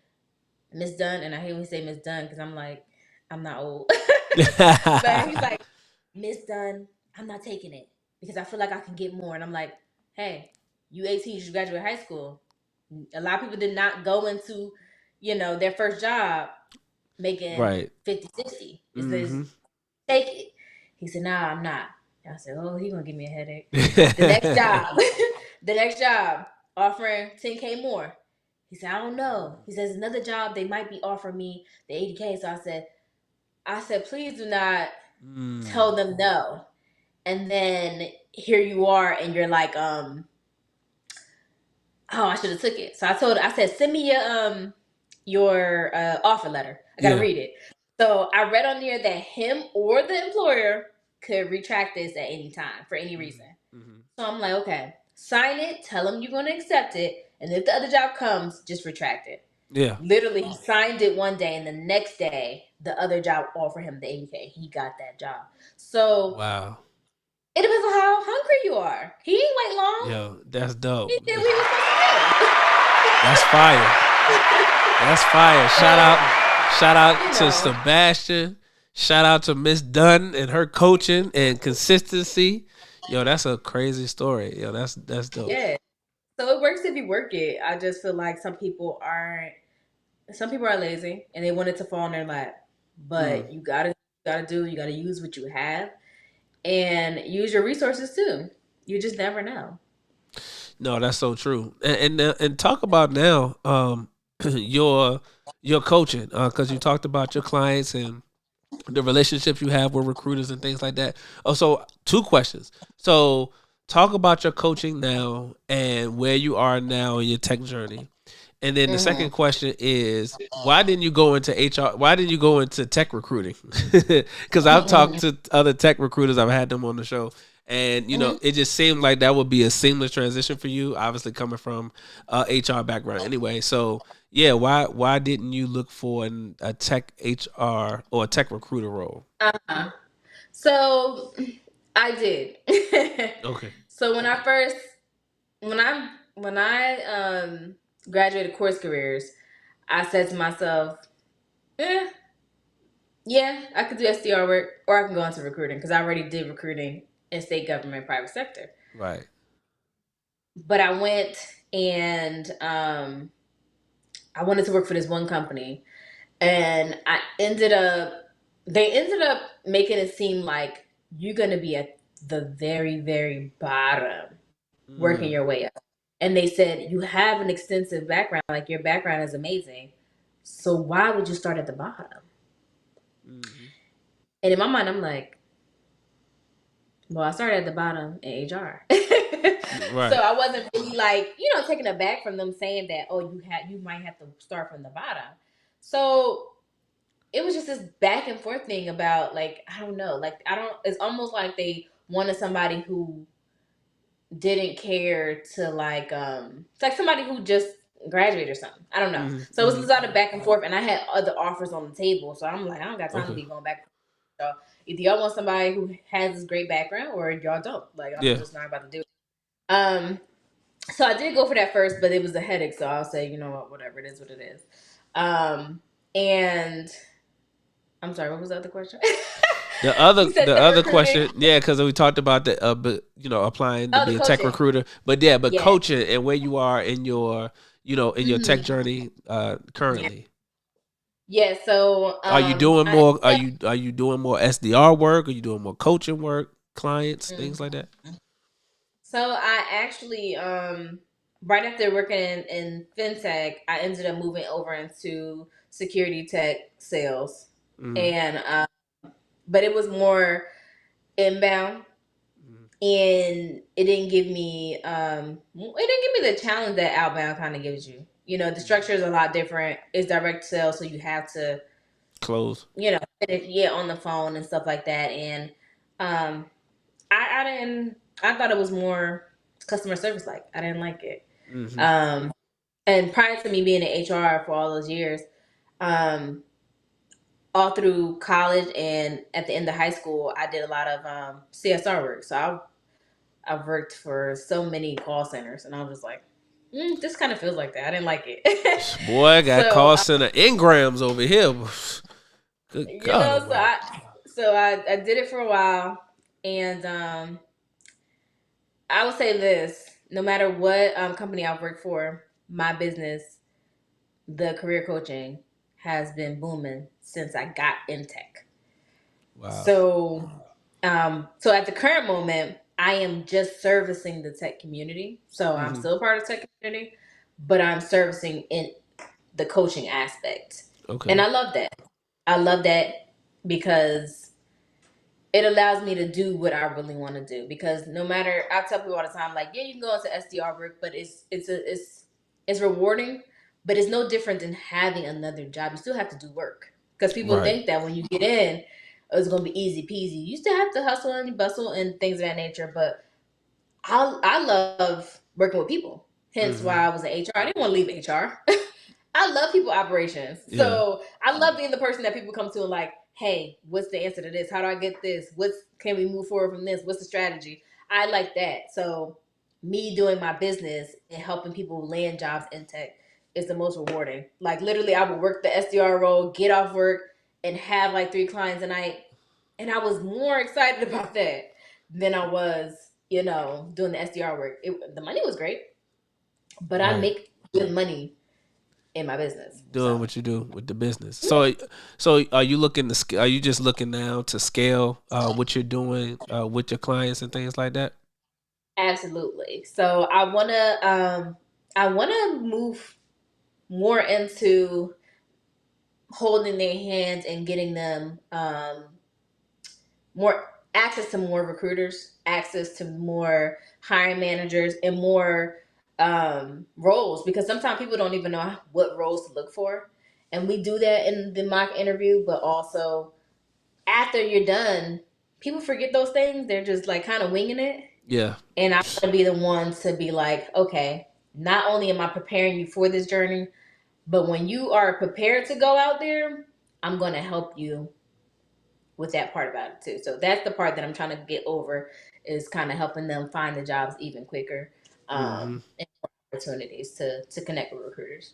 Miss Dunn, and I hate when he say Miss Dunn because I'm like, I'm not old. But he's like, Miss Dunn, I'm not taking it because I feel like I can get more. And I'm like, hey, you 18, you just graduated high school. A lot of people did not go into, their first job making Right. 50, 60. Is this hmm take it? He said, nah, I'm not. And I said, oh, he gonna give me a headache. The next job, the next job, offering 10K more. He said, I don't know. He says another job they might be offering me the 80K. So I said, please do not mm. tell them no. And then here you are, and you're like, oh, I should have took it. So I said, send me your offer letter. I gotta Yeah. read it. So I read on there that him or the employer could retract this at any time for any reason. hmm So I'm like, okay, sign it, tell him you're gonna accept it, and if the other job comes, just retract it. Yeah. Literally, he signed it one day, and the next day, the other job offered him the 80K. He got that job. So Wow. it depends on how hungry you are. He didn't wait long. Yo, that's dope. He did what he was supposed That's fire. That's fire. to do. Shout So, out to Sebastian. Shout out to Miss Dunn and her coaching and consistency. Yo, that's a crazy story. Yo, that's dope. yeah. So it works if you work it. I just feel like some people are lazy and they want it to fall in their lap. Mm. But you gotta use what you have and use your resources too. You just never know. No, that's so true. And talk about now your your coaching because you talked about your clients and the relationships you have with recruiters and things like that. Oh, so two questions. So talk about your coaching now and where you are now in your tech journey. And then the Mm-hmm. second question is, why didn't you go into HR? Why didn't you go into tech recruiting? Because I've talked to other tech recruiters. I've had them on the show, and Mm-hmm. it just seemed like that would be a seamless transition for you. Obviously, coming from HR background, anyway. So yeah, why didn't you look for a tech HR or a tech recruiter role? Uh-huh. So I did. Okay. So when I graduated course careers, I said to myself, eh, yeah, I could do SDR work or I can go into recruiting because I already did recruiting in state government, private sector. Right. But I went and I wanted to work for this one company, and they ended up making it seem like you're gonna be at the very, very bottom, working Mm. your way up. And they said you have an extensive background, like your background is amazing. So why would you start at the bottom? hmm And in my mind, I'm like, well, I started at the bottom in HR. So Right. I wasn't really like, taken aback from them saying that, oh, you might have to start from the bottom. So it was just this back and forth thing about like, I don't know, like I don't it's almost like they wanted somebody who didn't care to like it's like somebody who just graduated or something. I don't know. hmm So it was a lot of back and forth and I had other offers on the table. So I'm like, I don't got time to Okay. be going back. So either y'all want somebody who has this great background or y'all don't. Like I'm Yeah. just not about to do it. Um So I did go for that first, but it was a headache. So I'll say, you know what, whatever, it is what it is. And I'm sorry, what was the other question? You said The tech other recruiting. question, yeah, because we talked about the applying to Oh, be the a tech coaching. recruiter, but yeah, but Yeah. coaching and where you are in your in your tech Mhm. journey Yeah. currently. Yeah. So Are you doing I more? Are you doing more SDR work? Are you doing more coaching work, clients, mm. things like that? So I actually right after working in fintech, I ended up moving over into security tech sales, Mm-hmm. and but it was more inbound, and it didn't give me the challenge that outbound kind of gives you. You know, the structure is a lot different. It's direct sales, so you have to, Close. yeah, on the phone and stuff like that. And um, I didn't. I thought it was more customer service like. I didn't like it. Mm-hmm. Um, and prior to me being in HR for all those years, um, all through college and at the end of high school, I did a lot of CSR work. So I've worked for so many call centers, and I was just like, this kind of feels like that. I didn't like it. Boy, I got so call center engrams over here. Good you God know, Almighty. I did it for a while, and I would say this: no matter what company I've worked for, my business, the career coaching, has been booming since I got in tech. Wow. So, so at the current moment, I am just servicing the tech community. So I'm Mm-hmm. still part of the tech community, but I'm servicing in the coaching aspect. And Okay. I love that. I love that because it allows me to do what I really want to do. Because no matter, I tell people all the time, like, yeah, you can go into SDR work, but it's rewarding, but it's no different than having another job. You still have to do work because people Right. think that when you get in, it's going to be easy peasy. You still have to hustle and bustle and things of that nature. But I love working with people. Hence why Mm-hmm. I was in HR. I didn't want to leave HR. I love people operations. Yeah. So I love being the person that people come to and like, hey, what's the answer to this? How do I get this? What's can we move forward from this? What's the strategy? I like that. So me doing my business and helping people land jobs in tech is the most rewarding. Like literally I would work the SDR role, get off work, and have like 3 clients a night. And I was more excited about that than I was, doing the SDR work. The money was great, but I Right. make good money in my business. Doing So what you do with the business. So are you looking to are you just looking now to scale what you're doing with your clients and things like that? absolutely. So I wanna move more into holding their hands and getting them more access to more recruiters, access to more hiring managers, and more roles because sometimes people don't even know what roles to look for. And we do that in the mock interview, but also after you're done, people forget those things. They're just like kind of winging it. Yeah. And I want to be the one to be like, okay, not only am I preparing you for this journey, but when you are prepared to go out there, I'm going to help you with that part about it too. So that's the part that I'm trying to get over is kind of helping them find the jobs even quicker, Mm-hmm. and opportunities to connect with recruiters.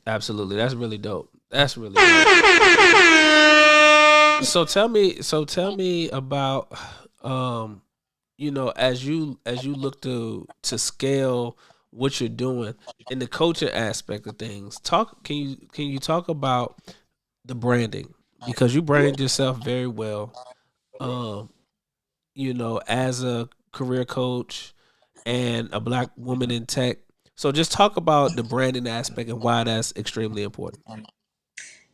Absolutely. That's really dope. That's really dope. So tell me about um as you look to scale what you're doing in the coaching aspect of things. Can you talk about the branding because you brand yourself very well. Um, as a career coach and a black woman in tech. So just talk about the branding aspect and why that's extremely important.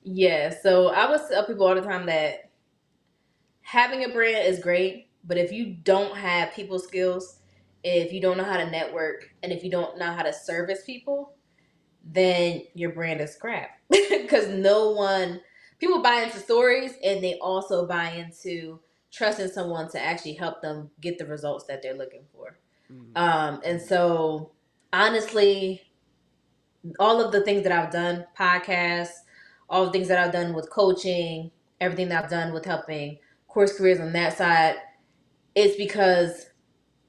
Yeah, so I would tell people all the time that having a brand is great, but if you don't have people skills, if you don't know how to network, and if you don't know how to service people, then your brand is crap. Because no one, people buy into stories and they also buy into trusting someone to actually help them get the results that they're looking for. Mm-hmm. And so, honestly, all of the things that I've done, podcasts, all the things that I've done with coaching, everything that I've done with helping course careers on that side, it's because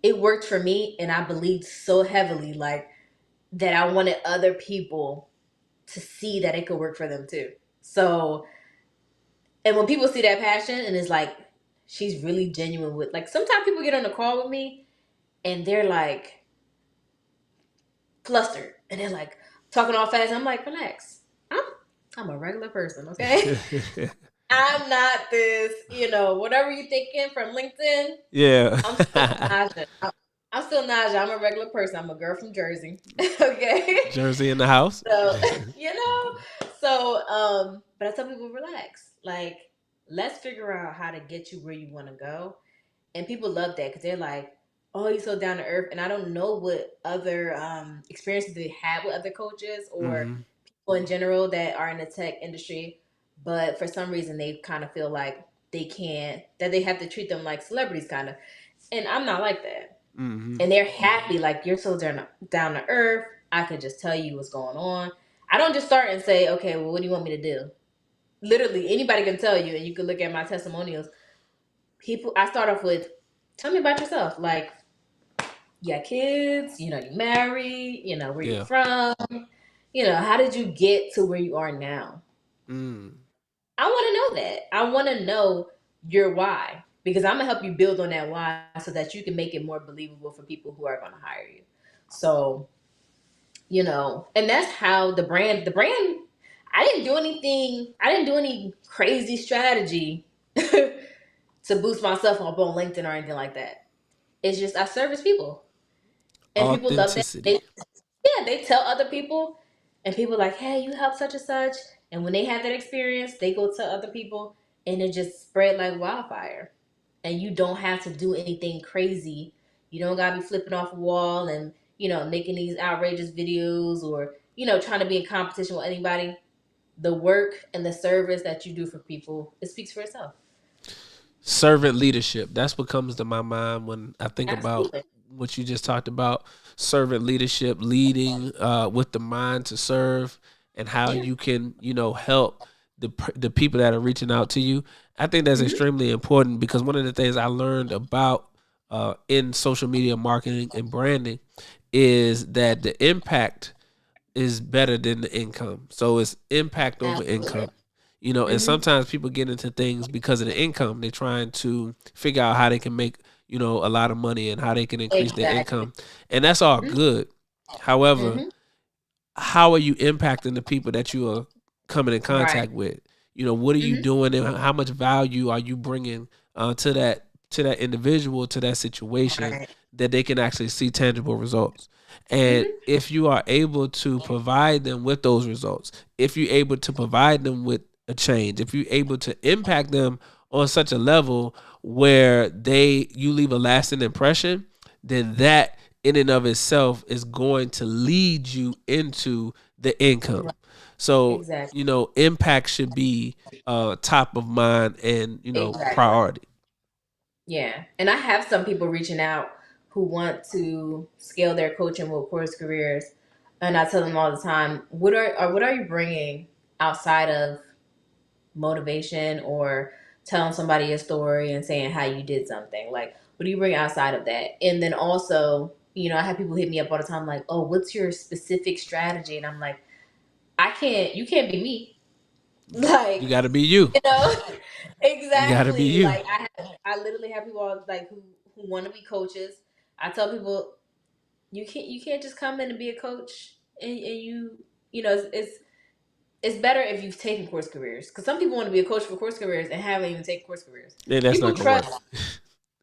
it worked for me, and I believed so heavily, like, that I wanted other people to see that it could work for them too. So, and when people see that passion and it's like, she's really genuine with, like, sometimes people get on the call with me and they're like flustered and they're like talking all fast. I'm like, relax. I'm a regular person, okay? I'm not this, whatever you're thinking from LinkedIn. Yeah. I'm still Naja. I'm still Naja. I'm a regular person. I'm a girl from Jersey. Okay. Jersey in the house. So, you know, but I tell people, relax. Like, let's figure out how to get you where you want to go. And people love that because they're like, oh, you're so down to earth. And I don't know what other experiences they had with other coaches or Mhm. people in general that are in the tech industry. But for some reason, they kind of feel like that they have to treat them like celebrities, kind of. And I'm not like that. Mhm. And they're happy, like, you're so down to earth. I can just tell you what's going on. I don't just start and say, okay, well, what do you want me to do? Literally, anybody can tell you, and you can look at my testimonials. I start off with, tell me about yourself. Like, you got kids, you married, where you Yeah. from, how did you get to where you are now? Mm. I want to know that. I want to know your why, because I'm gonna help you build on that why so that you can make it more believable for people who are going to hire you. So, and that's how the brand, I didn't do anything, I didn't do any crazy strategy to boost myself up on LinkedIn or anything like that. It's just I service people. And people love that. Authenticity. They tell other people, and people are like, hey, you help such and such. And when they have that experience, they go to other people, and it just spread like wildfire. And you don't have to do anything crazy. You don't gotta be flipping off a wall and making these outrageous videos or trying to be in competition with anybody. The work and the service that you do for people, it speaks for itself. Servant leadership. That's what comes to my mind when I think about Absolutely. what you just talked about. Servant leadership, leading with the mind to serve, and how Yeah. you can, help the people that are reaching out to you. I think that's Mm-hmm. extremely important because one of the things I learned about in social media marketing and branding is that the impact is better than the income. So it's impact over Absolutely. income. And Mm-hmm. sometimes people get into things because of the income. They're trying to figure out how they can make, a lot of money and how they can increase their Exactly. income. And that's all Mm-hmm. good. However, Mm-hmm. how are you impacting the people that you are coming in Right. contact with? What are you Mm-hmm. doing and how much value are you bringing to that individual, to that situation, Right. that they can actually see tangible results? And Mm-hmm. if you are able to provide them with those results, if you're able to provide them with a change, if you're able to impact them on such a level where you leave a lasting impression, then that in and of itself is going to lead you into the income. Right. So, Exactly. impact should be top of mind and, Exactly. priority. Yeah. And I have some people reaching out who want to scale their coaching with course careers. And I tell them all the time, what are you bringing outside of motivation or telling somebody a story and saying how you did something? Like, what do you bring outside of that? And then also, I have people hit me up all the time like, oh, what's your specific strategy? And I'm like, you can't be me. You Like, got to be you. you know, You got to be exactly. you. Like, I literally have people all, like, who want to be coaches. I tell people, you can't just come in and be a coach and it's better if you've taken course careers, because some people want to be a coach for course careers and haven't even taken course careers. Yeah, that's People not gonna work. trust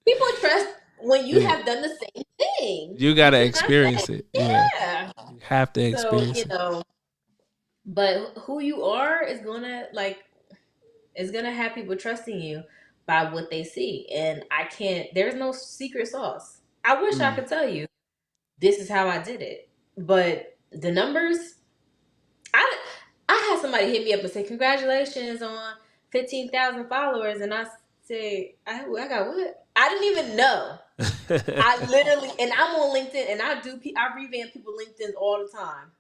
people trust when you Yeah, have done the same thing. you You gotta cannot say, experience it. Yeah, yeah. you have to So experience it. but who you are is gonna have people trusting you by what they see. And there's no secret sauce. I wish I Mm. could tell you this is how I did it. But the numbers, I I had somebody hit me up and say, congratulations on 15,000 followers. And I say, I got what? I didn't even know. I literally, and I'm on LinkedIn and I revamp people LinkedIn all the time.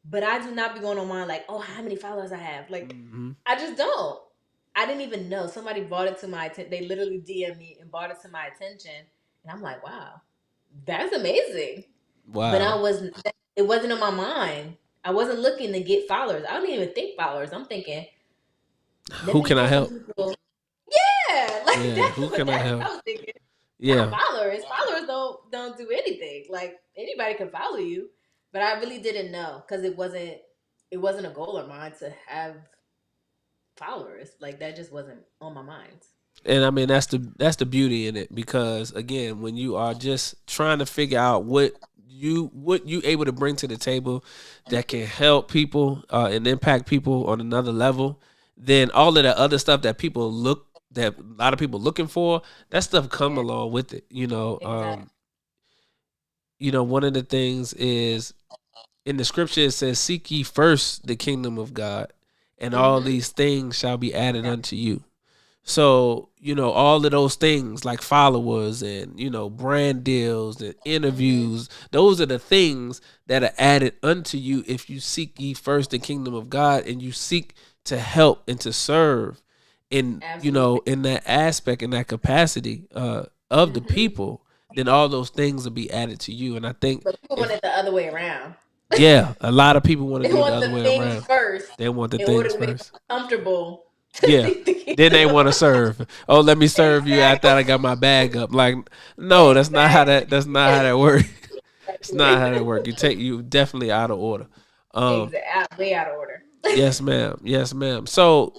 But I do not be going on mine like, oh, how many followers I have. Like, hmm I just don't. I didn't even know. Somebody brought it to my attention. They literally DM me and brought it to my attention. And I'm like, wow. That's amazing. But Wow. it wasn't on my mind. I wasn't looking to get followers. I don't even think followers. I'm thinking, let Who me can I get some help? people. Yeah, like Yeah. Who can I that's what help? I was thinking. Not Yeah. followers. Followers don't do anything. Like anybody can follow you, but I really didn't know because it wasn't a goal of mine to have followers. Like that just wasn't on my mind. And I mean that's the beauty in it, because again, when you are just trying to figure out what you able to bring to the table that can help people and impact people on another level, then all of that other stuff that a lot of people looking for, that stuff come Yeah, along with it. exactly. One of the things is in the scripture it says, "Seek ye first the kingdom of God, and all Mm-hmm. these things shall be added unto you." So, all of those things like followers and, brand deals and Mm-hmm. interviews, those are the things that are added unto you if you seek ye first the kingdom of God and you seek to help and to serve in, Absolutely. in that aspect, in that capacity of the Mm-hmm. people, then all those things will be added to you. And I think But people want if, it the other way around. yeah, a lot of people want to They do it the want other the way things around. first They want the in order things to make them first. comfortable to Yeah. seek the Then they kingdom. want to serve. Oh, let me serve you after Exactly. I got my bag up. Like, no, that's not how Exactly. that works. It's not how Exactly. that works. You definitely out of order. Um, Exactly. Way out of order. yes, ma'am. Yes, ma'am. So,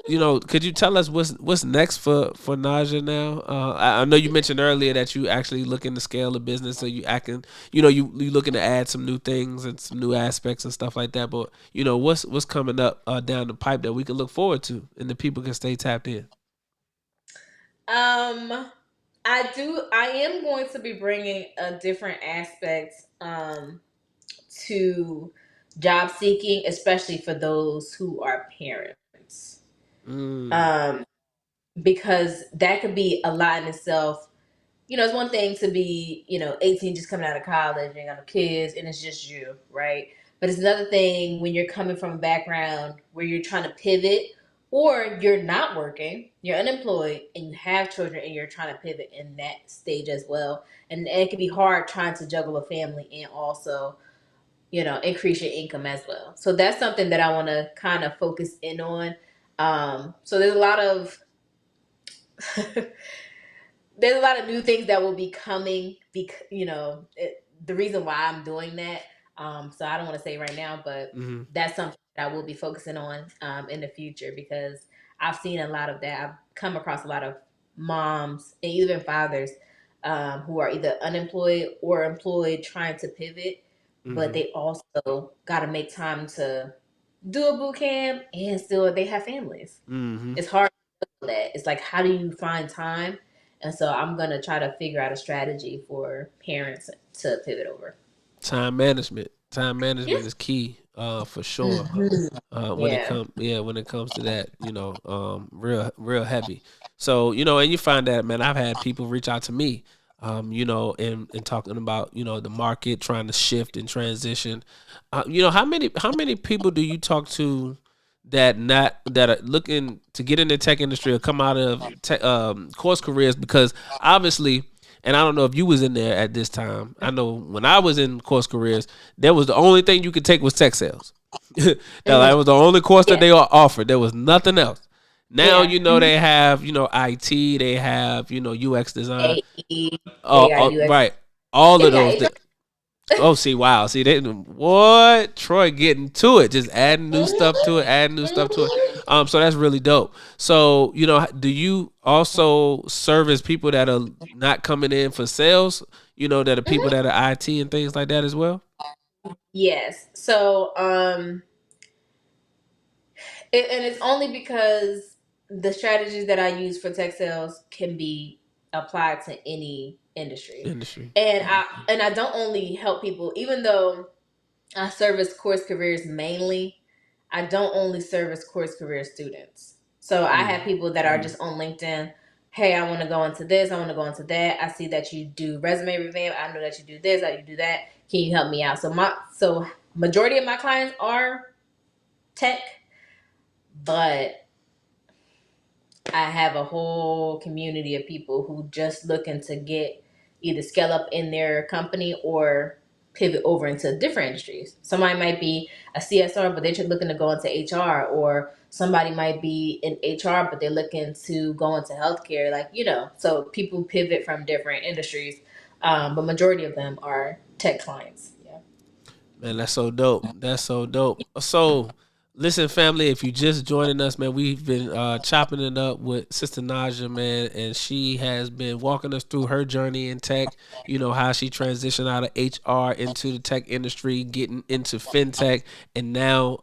could you tell us what's next for Naja now? I know you mentioned earlier that you actually looking to scale the business, so you acting, you looking to add some new things and some new aspects and stuff like that. But what's coming up down the pipe that we can look forward to, and the people can stay tapped in. Um, I am going to be bringing a different aspect to job seeking, especially for those who are parents. Mm, Um, because that could be a lot in itself. It's one thing to be, 18, just coming out of college, you ain't got no kids, and it's just you, right? But it's another thing when you're coming from a background where you're trying to pivot, or you're not working, you're unemployed, and you have children, and you're trying to pivot in that stage as well. And it can be hard trying to juggle a family and also, increase your income as well. So that's something that I want to kind of focus in on. So there's a lot of there's a lot of new things that will be coming. The reason why I'm doing that. So I don't want to say right now, but mm-hmm, that's something that I will be focusing on in the future because I've seen a lot of that. I've come across a lot of moms and even fathers who are either unemployed or employed trying to pivot, but mm-hmm, they also got to make time to do a boot camp and still they have families. mm-hmm. It's hard that. It's like, how do you find time? And so I'm gonna try to figure out a strategy for parents to pivot over. Time management. Time Yeah. management is key, for sure. Mhm. Yeah. When it comes to that, real heavy. So, and you find that, man, I've had people reach out to me, and talking about, the market trying to shift and transition. How many people do you talk to that are looking to get in the tech industry or come out of course careers? Because obviously, and I don't know if you was in there at this time. I know when I was in course careers, there was the only thing you could take was tech sales. That was the only course that Yeah. they offered. There was nothing else. Now Yeah. they have IT, they have UX design, AE, they got UX. right, all of They got those. HR. Oh, see, wow, see, they what Troy getting to it, just adding new stuff to it, adding new stuff to it. So that's really dope. So do you also service people that are not coming in for sales? That are people that are IT and things like that as well. Yes. So, and it's only because the strategies that I use for tech sales can be applied to any industry, Industry. and I don't only help people, even though I service course careers mainly. I don't only service course career students. So I Mm. have people that are just on LinkedIn. Hey, I want to go into this. I want to go into that. I see that you do resume revamp. I know that you do this. That you do that. Can you help me out? So majority of my clients are tech, but I have a whole community of people who just looking to get either scale up in their company or pivot over into different industries. Somebody might be a CSR, but they're just looking to go into HR, or somebody might be in HR, but they're looking to go into healthcare. Like, so people pivot from different industries, but majority of them are tech clients. Yeah. Man, that's so dope. That's so dope. So, listen, family, if you just joining us, man, we've been chopping it up with Sister Naja, man, and she has been walking us through her journey in tech. You know how she transitioned out of HR into the tech industry, getting into fintech, and now,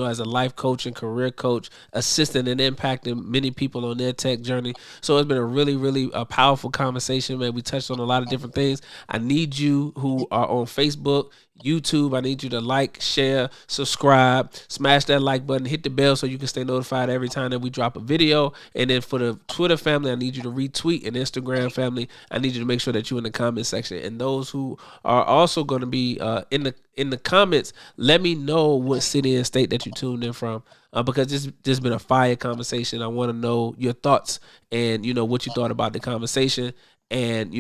as a life coach and career coach, assisting and impacting many people on their tech journey. So it's been a really, really powerful conversation, man. We touched on a lot of different things. I need you who are on Facebook, YouTube, I need you to like, share, subscribe, smash that like button, hit the bell so you can stay notified every time that we drop a video. And then for the Twitter family, I need you to retweet, and Instagram family, I need you to make sure that you're in the comment section. And those who are also going to be in the comments, let me know what city and state that you tuned in from. Because this has been a fire conversation. I want to know your thoughts and what you thought about the conversation, and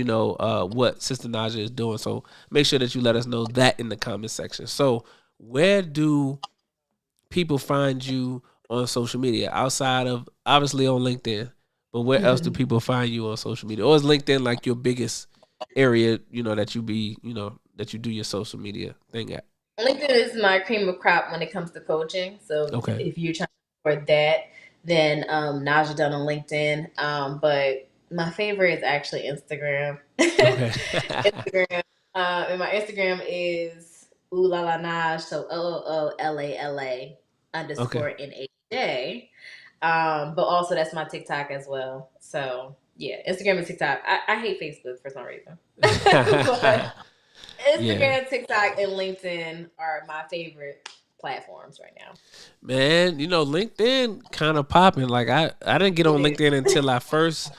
what Sister Naja is doing. So make sure that you let us know that in the comment section. So where do people find you on social media outside of obviously on LinkedIn? But where else do people find you on social media? Or is LinkedIn like your biggest area, that you do your social media thing at? LinkedIn is my cream of crop when it comes to coaching. So Okay. if you're trying to support that, then Naja Dunn on LinkedIn. But my favorite is actually Instagram. Okay. Instagram. And my Instagram is oolalala, so OOOLALA _ NAJ. But also that's my TikTok as well. So yeah, Instagram and TikTok. I hate Facebook for some reason. But Instagram, TikTok, and LinkedIn are my favorite platforms right now. Man, LinkedIn kind of popping. Like I didn't get on LinkedIn until I first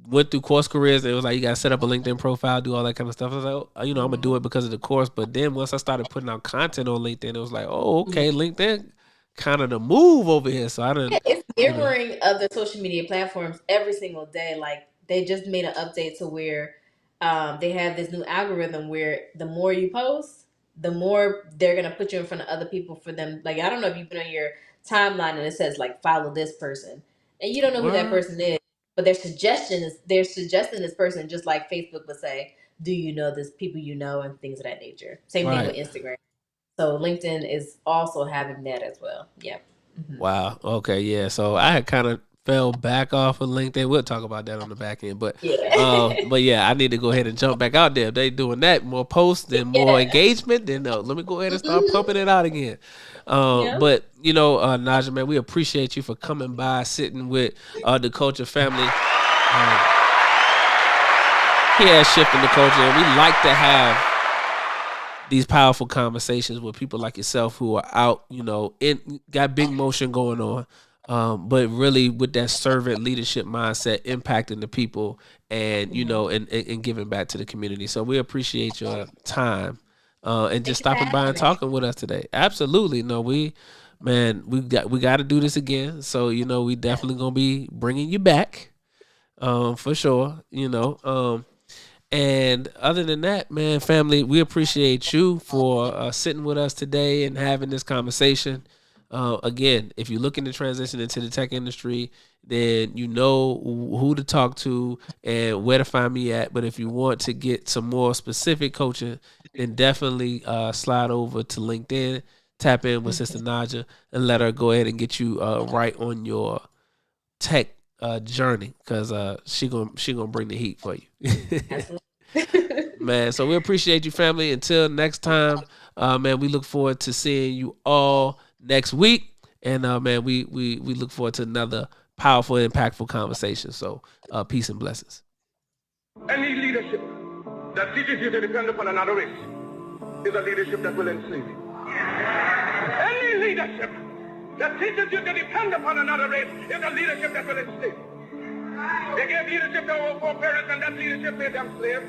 went through course careers. It was like you got to set up a LinkedIn profile, do all that kind of stuff. I was like, I'm gonna do it because of the course. But then once I started putting out content on LinkedIn, it was like, oh, okay, LinkedIn kind of the move over here. So I didn't. Yeah, it's mirroring other social media platforms every single day. Like they just made an update to where they have this new algorithm where the more you post, the more they're gonna put you in front of other people for them. Like I don't know if you've been on your timeline and it says like follow this person, and you don't know who that person is, but they're suggesting this person, just like Facebook would say, do you know this people you know, and things of that nature. Same thing with Instagram. So LinkedIn is also having that as well. Yep. Mm-hmm. Wow. Okay. Yeah. So I had kind of fell back off of LinkedIn. We'll talk about that on the back end, but I need to go ahead and jump back out there. If they doing that, more posts and more engagement, then let me go ahead and start pumping it out again. But Naja, man, we appreciate you for coming by, sitting with the Culture family. Here at Shifting the Culture, and we like to have these powerful conversations with people like yourself who are out, got big motion going on, but really with that servant leadership mindset, impacting the people and, and giving back to the community. So we appreciate your time and just stopping by and talking with us today. Absolutely. No, we got to do this again. So, we definitely going to be bringing you back for sure, And other than that, man, family, we appreciate you for sitting with us today and having this conversation. Again, if you're looking to transition into the tech industry, then you know who to talk to and where to find me at. But if you want to get some more specific coaching, then definitely slide over to LinkedIn, tap in with Sister Naja, and let her go ahead and get you right on your tech journey, because she gonna bring the heat for you. Man, so we appreciate you, family. Until next time, man, we look forward to seeing you all next week, and man, we look forward to another powerful, impactful conversation. So peace and blessings. Any leadership that teaches you to depend upon another race is a leadership that will enslave you. Any leadership that teaches you to depend upon another race is a leadership that will enslave you. They gave leadership to our foreparents, and that leadership made them slaves.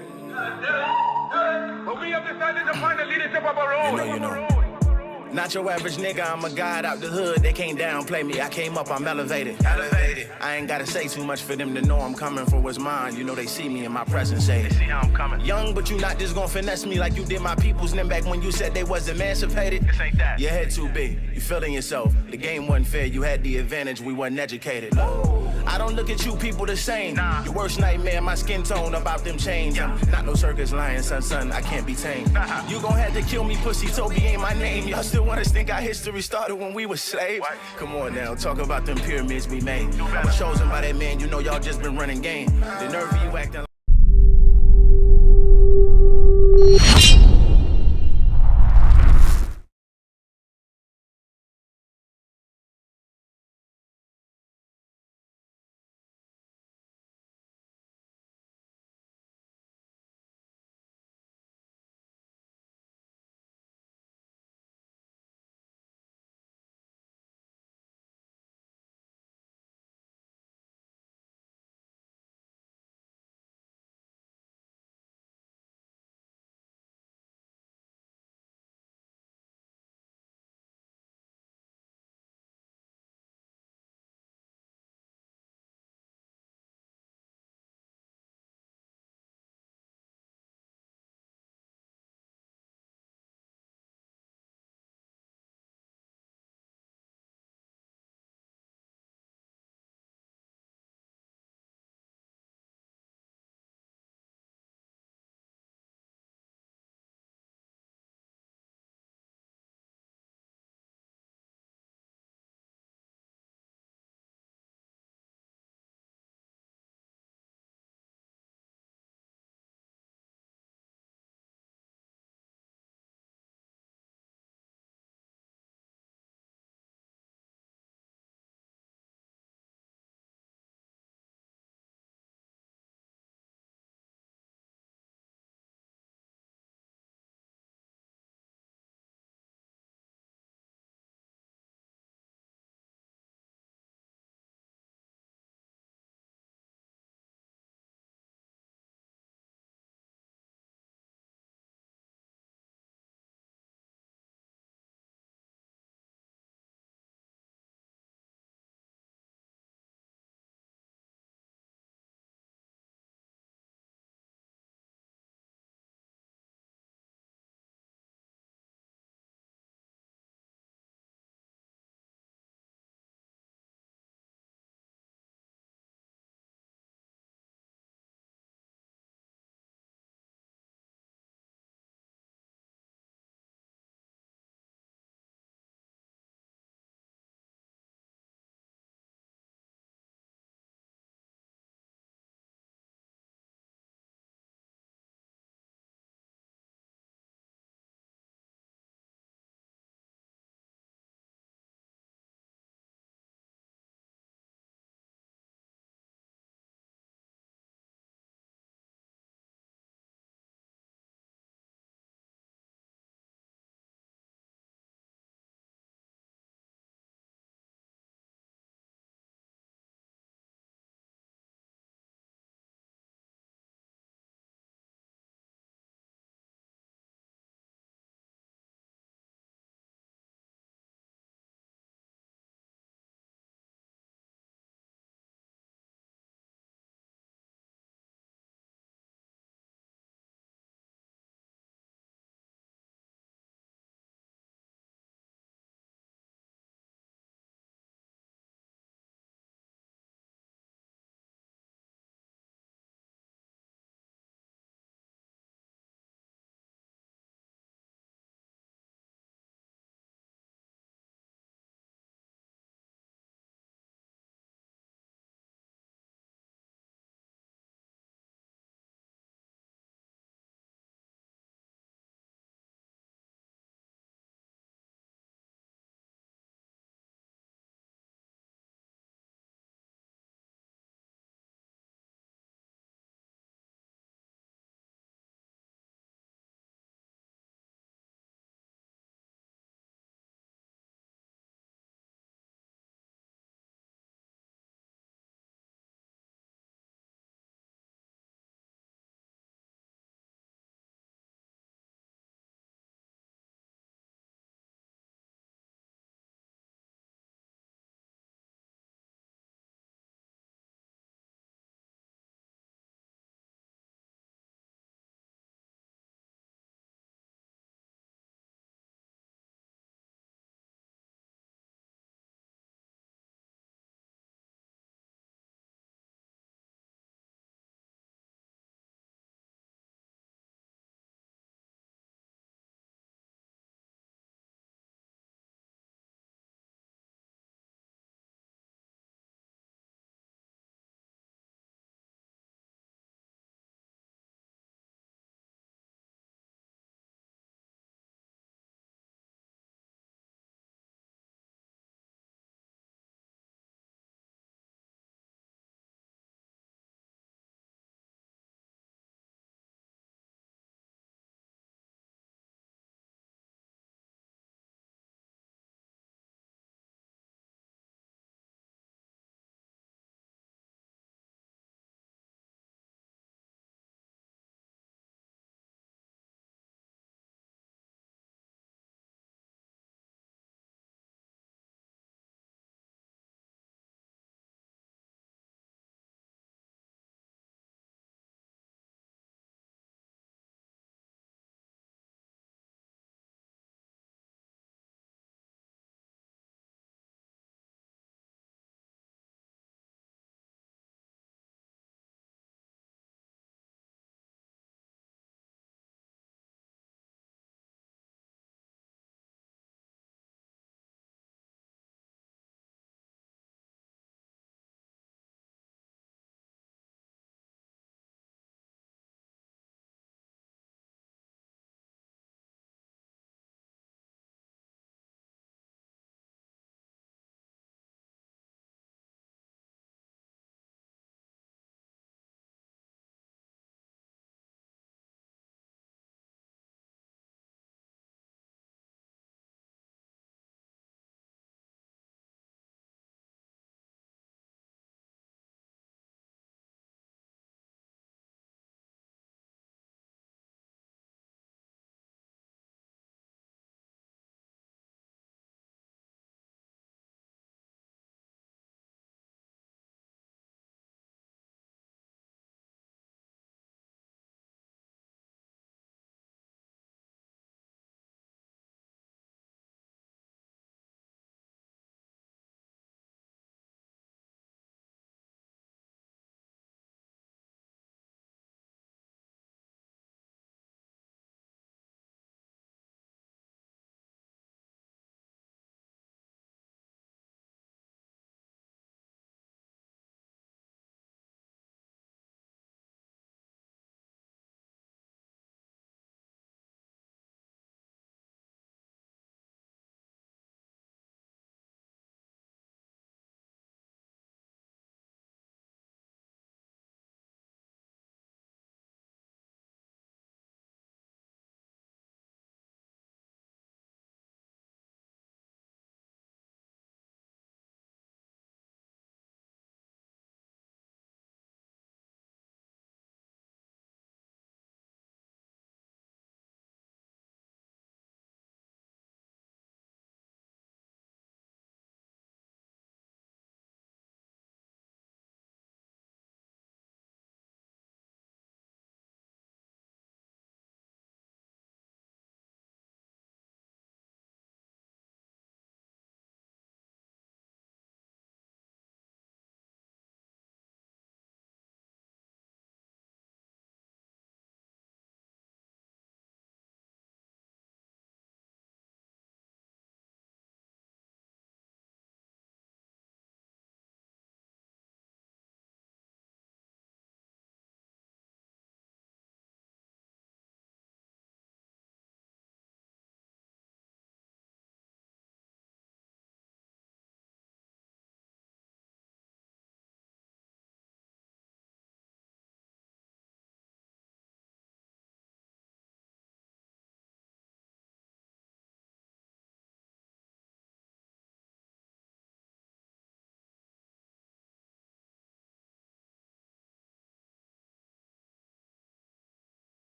But we have decided to find a leadership of our own. Not your average nigga, I'm a god out the hood. They can't downplay me. I came up, I'm elevated. Elevated. I ain't gotta say too much for them to know I'm coming for what's mine. You know they see me in my presence, say they see how I'm coming. Young, but you not just gonna finesse me like you did my peoples. Then back when you said they was emancipated. This ain't that. Your head too big. You feeling yourself. The game wasn't fair. You had the advantage. We wasn't educated. I don't look at you people the same. Nah. Your worst nightmare, my skin tone about them chains. Yeah. Not no circus lion, son, I can't be tamed. You gon' have to kill me, pussy. Toby ain't my name. Y'all still want us think our history started when we were slaves? What? Come on now, talk about them pyramids we made. I was chosen by that man, you know y'all just been running game. The nerve of you acting like